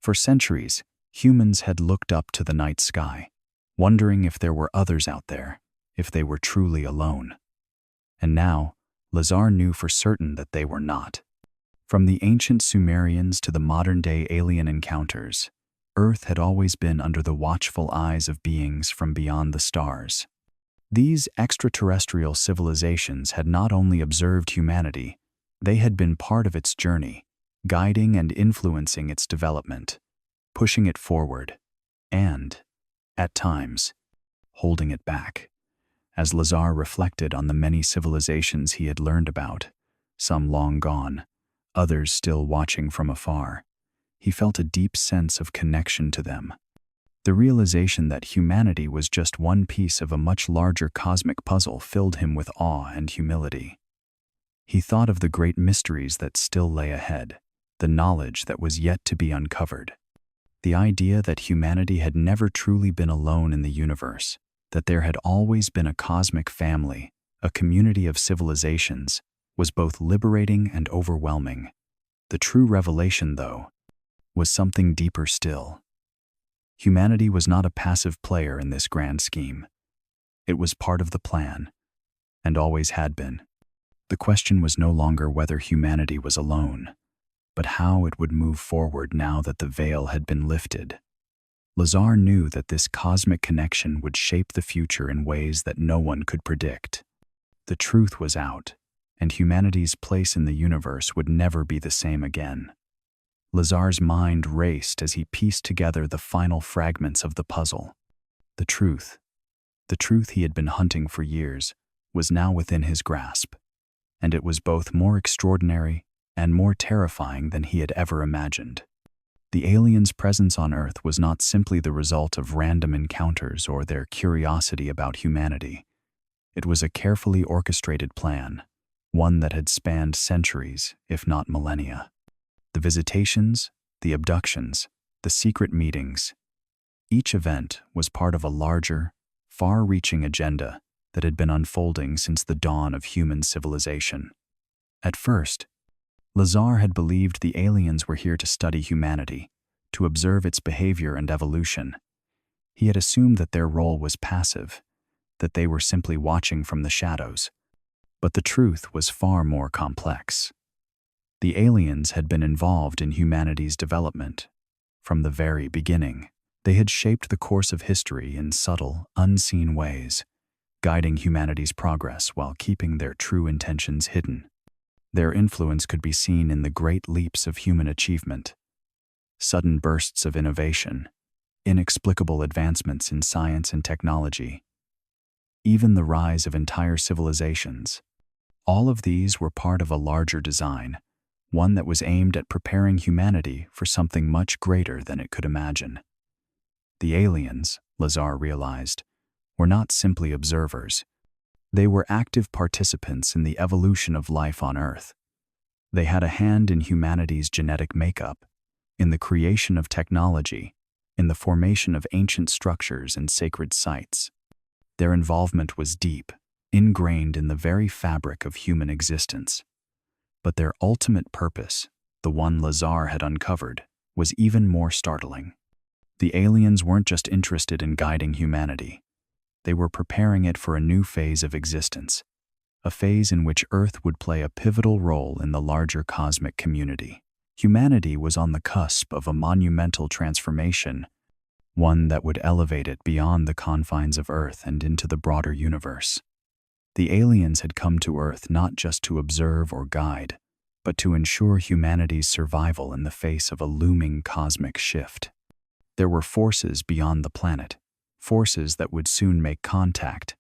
A: For centuries, Humans had looked up to the night sky, wondering if there were others out there, if they were truly alone. And now, Lazar knew for certain that they were not. From the ancient Sumerians to the modern-day alien encounters, Earth had always been under the watchful eyes of beings from beyond the stars. These extraterrestrial civilizations had not only observed humanity, they had been part of its journey, guiding and influencing its development, pushing it forward, and, at times, holding it back. As Lazar reflected on the many civilizations he had learned about, some long gone, others still watching from afar, he felt a deep sense of connection to them. The realization that humanity was just one piece of a much larger cosmic puzzle filled him with awe and humility. He thought of the great mysteries that still lay ahead, the knowledge that was yet to be uncovered. The idea that humanity had never truly been alone in the universe, that there had always been a cosmic family, a community of civilizations, was both liberating and overwhelming. The true revelation, though, was something deeper still. Humanity was not a passive player in this grand scheme. It was part of the plan, and always had been. The question was no longer whether humanity was alone, but how it would move forward now that the veil had been lifted. Lazar knew that this cosmic connection would shape the future in ways that no one could predict. The truth was out, and humanity's place in the universe would never be the same again. Lazar's mind raced as he pieced together the final fragments of the puzzle. The truth he had been hunting for years, was now within his grasp, and it was both more extraordinary and more terrifying than he had ever imagined. The aliens' presence on Earth was not simply the result of random encounters or their curiosity about humanity. It was a carefully orchestrated plan, one that had spanned centuries, if not millennia. The visitations, the abductions, the secret meetings, each event was part of a larger, far-reaching agenda that had been unfolding since the dawn of human civilization. At first, Lazar had believed the aliens were here to study humanity, to observe its behavior and evolution. He had assumed that their role was passive, that they were simply watching from the shadows. But the truth was far more complex. The aliens had been involved in humanity's development. From the very beginning, they had shaped the course of history in subtle, unseen ways, guiding humanity's progress while keeping their true intentions hidden. Their influence could be seen in the great leaps of human achievement, sudden bursts of innovation, inexplicable advancements in science and technology, even the rise of entire civilizations. All of these were part of a larger design, one that was aimed at preparing humanity for something much greater than it could imagine. The aliens, Lazar realized, were not simply observers. They were active participants in the evolution of life on Earth. They had a hand in humanity's genetic makeup, in the creation of technology, in the formation of ancient structures and sacred sites. Their involvement was deep, ingrained in the very fabric of human existence. But their ultimate purpose, the one Lazar had uncovered, was even more startling. The aliens weren't just interested in guiding humanity. They were preparing it for a new phase of existence, a phase in which Earth would play a pivotal role in the larger cosmic community. Humanity was on the cusp of a monumental transformation, one that would elevate it beyond the confines of Earth and into the broader universe. The aliens had come to Earth not just to observe or guide, but to ensure humanity's survival in the face of a looming cosmic shift. There were forces beyond the planet, forces that would soon make contact,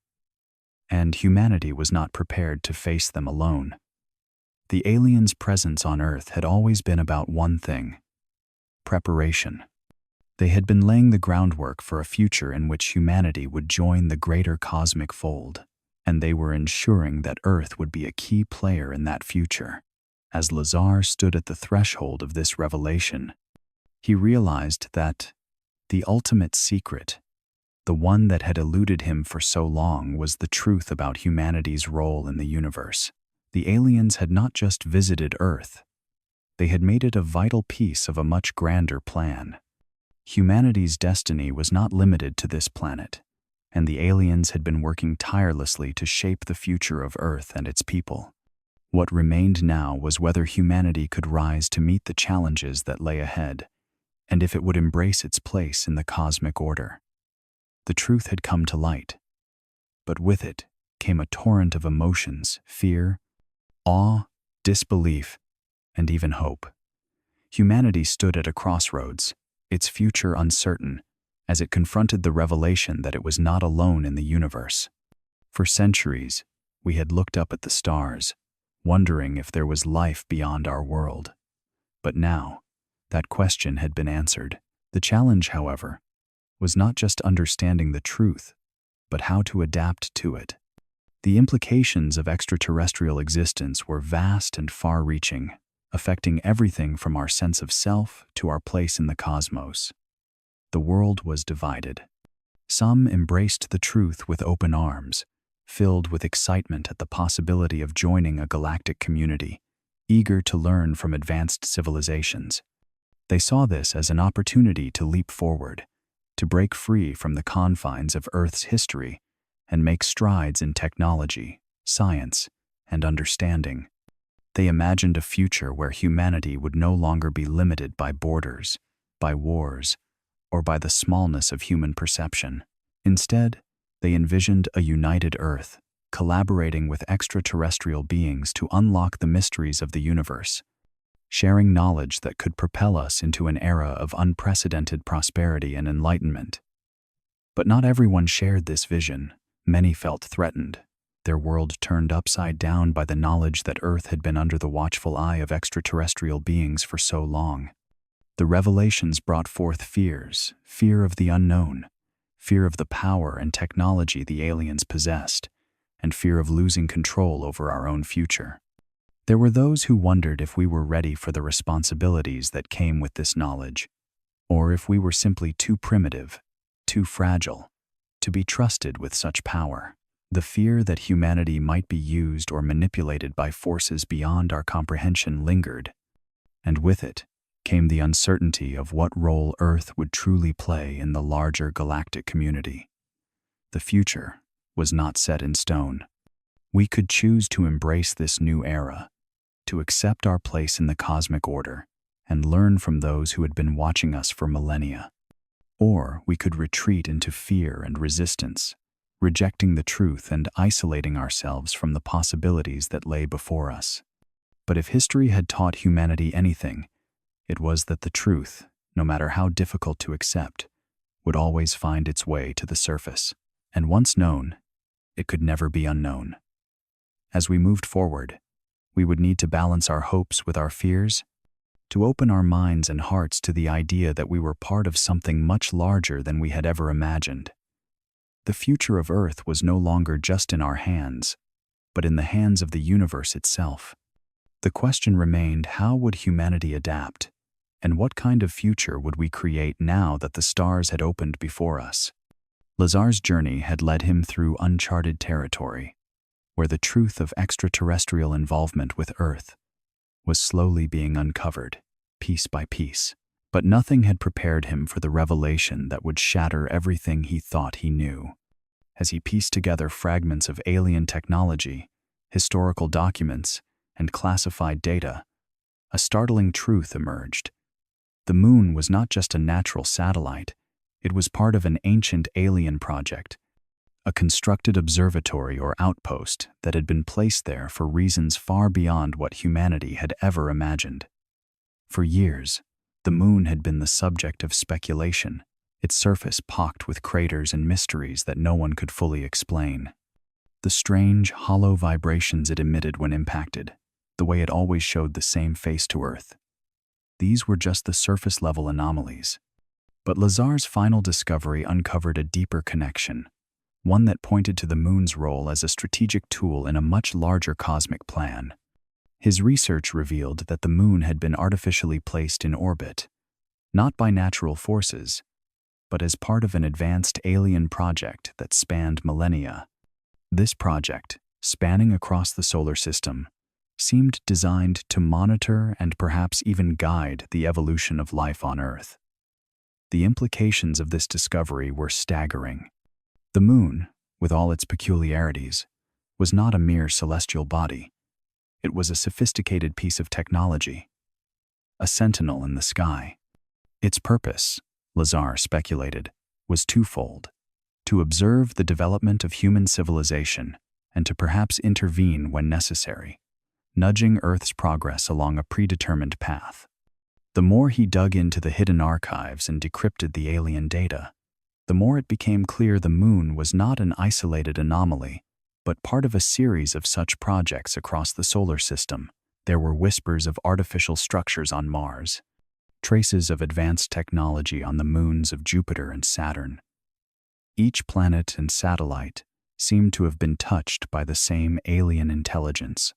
A: and humanity was not prepared to face them alone. The aliens' presence on Earth had always been about one thing: preparation. They had been laying the groundwork for a future in which humanity would join the greater cosmic fold, and they were ensuring that Earth would be a key player in that future. As Lazar stood at the threshold of this revelation, he realized that the ultimate secret, the one that had eluded him for so long, was the truth about humanity's role in the universe. The aliens had not just visited Earth. They had made it a vital piece of a much grander plan. Humanity's destiny was not limited to this planet, and the aliens had been working tirelessly to shape the future of Earth and its people. What remained now was whether humanity could rise to meet the challenges that lay ahead, and if it would embrace its place in the cosmic order. The truth had come to light, but with it came a torrent of emotions: fear, awe, disbelief, and even hope. Humanity stood at a crossroads, its future uncertain, as it confronted the revelation that it was not alone in the universe. For centuries, we had looked up at the stars, wondering if there was life beyond our world. But now, that question had been answered. The challenge, however, was not just understanding the truth, but how to adapt to it. The implications of extraterrestrial existence were vast and far-reaching, affecting everything from our sense of self to our place in the cosmos. The world was divided. Some embraced the truth with open arms, filled with excitement at the possibility of joining a galactic community, eager to learn from advanced civilizations. They saw this as an opportunity to leap forward, to break free from the confines of Earth's history and make strides in technology, science, and understanding. They imagined a future where humanity would no longer be limited by borders, by wars, or by the smallness of human perception. Instead, they envisioned a united Earth, collaborating with extraterrestrial beings to unlock the mysteries of the universe, sharing knowledge that could propel us into an era of unprecedented prosperity and enlightenment. But not everyone shared this vision. Many felt threatened, their world turned upside down by the knowledge that Earth had been under the watchful eye of extraterrestrial beings for so long. The revelations brought forth fears: fear of the unknown, fear of the power and technology the aliens possessed, and fear of losing control over our own future. There were those who wondered if we were ready for the responsibilities that came with this knowledge, or if we were simply too primitive, too fragile, to be trusted with such power. The fear that humanity might be used or manipulated by forces beyond our comprehension lingered, and with it came the uncertainty of what role Earth would truly play in the larger galactic community. The future was not set in stone. We could choose to embrace this new era, to accept our place in the cosmic order, and learn from those who had been watching us for millennia. Or we could retreat into fear and resistance, rejecting the truth and isolating ourselves from the possibilities that lay before us. But if history had taught humanity anything, it was that the truth, no matter how difficult to accept, would always find its way to the surface. And once known, it could never be unknown. As we moved forward, we would need to balance our hopes with our fears, to open our minds and hearts to the idea that we were part of something much larger than we had ever imagined. The future of Earth was no longer just in our hands, but in the hands of the universe itself. The question remained: how would humanity adapt, and what kind of future would we create now that the stars had opened before us? Lazar's journey had led him through uncharted territory, where the truth of extraterrestrial involvement with Earth was slowly being uncovered, piece by piece. But nothing had prepared him for the revelation that would shatter everything he thought he knew. As he pieced together fragments of alien technology, historical documents, and classified data, a startling truth emerged. The moon was not just a natural satellite, it was part of an ancient alien project, a constructed observatory or outpost that had been placed there for reasons far beyond what humanity had ever imagined. For years, the moon had been the subject of speculation, its surface pocked with craters and mysteries that no one could fully explain. The strange, hollow vibrations it emitted when impacted, the way it always showed the same face to Earth. These were just the surface-level anomalies. But Lazar's final discovery uncovered a deeper connection, one that pointed to the moon's role as a strategic tool in a much larger cosmic plan. His research revealed that the moon had been artificially placed in orbit, not by natural forces, but as part of an advanced alien project that spanned millennia. This project, spanning across the solar system, seemed designed to monitor and perhaps even guide the evolution of life on Earth. The implications of this discovery were staggering. The moon, with all its peculiarities, was not a mere celestial body. It was a sophisticated piece of technology, a sentinel in the sky. Its purpose, Lazar speculated, was twofold: to observe the development of human civilization and to perhaps intervene when necessary, nudging Earth's progress along a predetermined path. The more he dug into the hidden archives and decrypted the alien data, the more it became clear the moon was not an isolated anomaly, but part of a series of such projects across the solar system. There were whispers of artificial structures on Mars, traces of advanced technology on the moons of Jupiter and Saturn. Each planet and satellite seemed to have been touched by the same alien intelligence.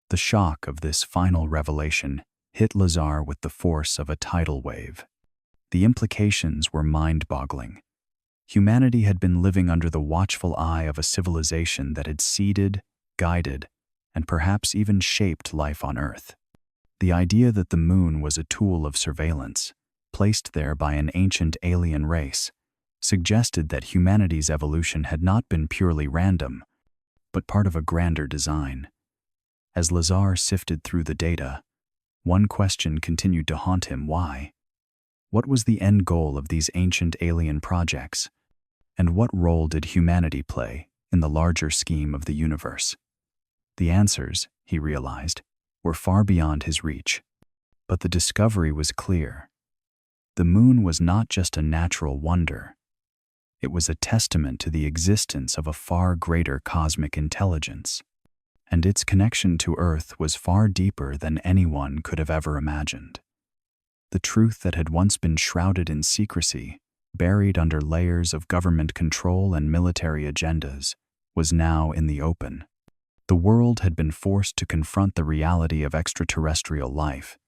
A: The shock of this final revelation hit Lazar with the force of a tidal wave. The implications were mind-boggling. Humanity had been living under the watchful eye of a civilization that had seeded, guided, and perhaps even shaped life on Earth. The idea that the moon was a tool of surveillance, placed there by an ancient alien race, suggested that humanity's evolution had not been purely random, but part of a grander design. As Lazar sifted through the data, one question continued to haunt him: why? What was the end goal of these ancient alien projects? And what role did humanity play in the larger scheme of the universe? The answers, he realized, were far beyond his reach. But the discovery was clear. The moon was not just a natural wonder. It was a testament to the existence of a far greater cosmic intelligence, and its connection to Earth was far deeper than anyone could have ever imagined. The truth that had once been shrouded in secrecy, buried under layers of government control and military agendas, was now in the open. The world had been forced to confront the reality of extraterrestrial life,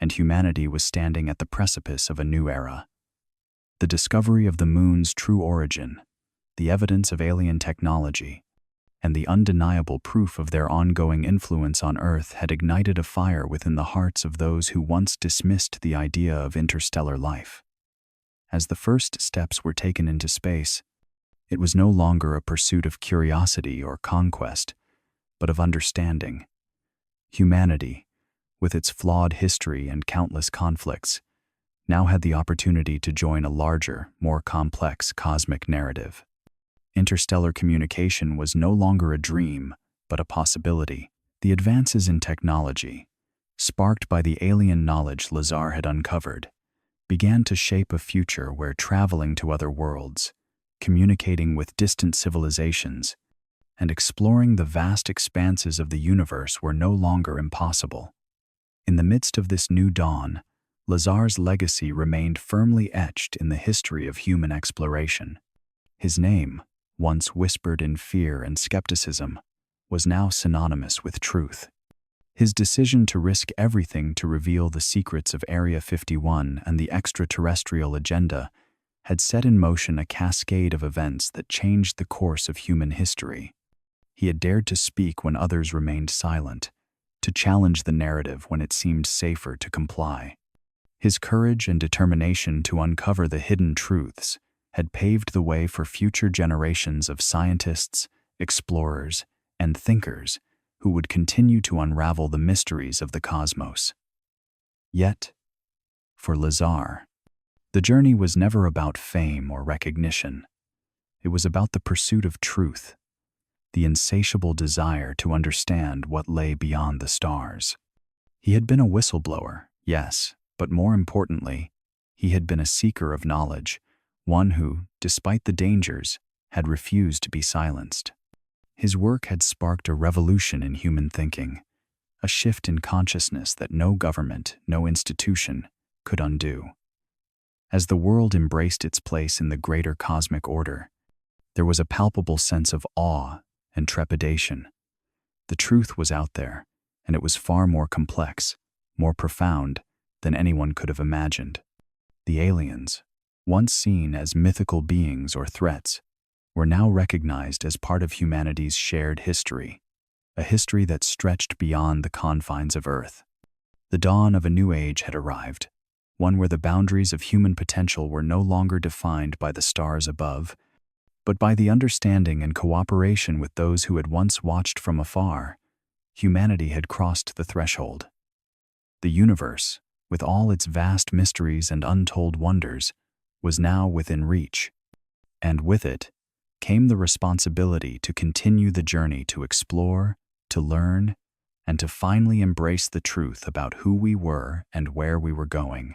A: and humanity was standing at the precipice of a new era. The discovery of the moon's true origin, the evidence of alien technology, and the undeniable proof of their ongoing influence on Earth had ignited a fire within the hearts of those who once dismissed the idea of interstellar life. As the first steps were taken into space, it was no longer a pursuit of curiosity or conquest, but of understanding. Humanity, with its flawed history and countless conflicts, now had the opportunity to join a larger, more complex cosmic narrative. Interstellar communication was no longer a dream, but a possibility. The advances in technology, sparked by the alien knowledge Lazar had uncovered, began to shape a future where traveling to other worlds, communicating with distant civilizations, and exploring the vast expanses of the universe were no longer impossible. In the midst of this new dawn, Lazar's legacy remained firmly etched in the history of human exploration. His name, once whispered in fear and skepticism, was now synonymous with truth. His decision to risk everything to reveal the secrets of Area 51 and the extraterrestrial agenda had set in motion a cascade of events that changed the course of human history. He had dared to speak when others remained silent, to challenge the narrative when it seemed safer to comply. His courage and determination to uncover the hidden truths had paved the way for future generations of scientists, explorers, and thinkers who would continue to unravel the mysteries of the cosmos. Yet, for Lazar, the journey was never about fame or recognition. It was about the pursuit of truth, the insatiable desire to understand what lay beyond the stars. He had been a whistleblower, yes, but more importantly, he had been a seeker of knowledge, one who, despite the dangers, had refused to be silenced. His work had sparked a revolution in human thinking, a shift in consciousness that no government, no institution could undo. As the world embraced its place in the greater cosmic order, there was a palpable sense of awe and trepidation. The truth was out there, and it was far more complex, more profound than anyone could have imagined. The aliens, once seen as mythical beings or threats, were now recognized as part of humanity's shared history, a history that stretched beyond the confines of Earth. The dawn of a new age had arrived, one where the boundaries of human potential were no longer defined by the stars above, but by the understanding and cooperation with those who had once watched from afar. Humanity had crossed the threshold. The universe, with all its vast mysteries and untold wonders, was now within reach. And with it came the responsibility to continue the journey, to explore, to learn, and to finally embrace the truth about who we were and where we were going.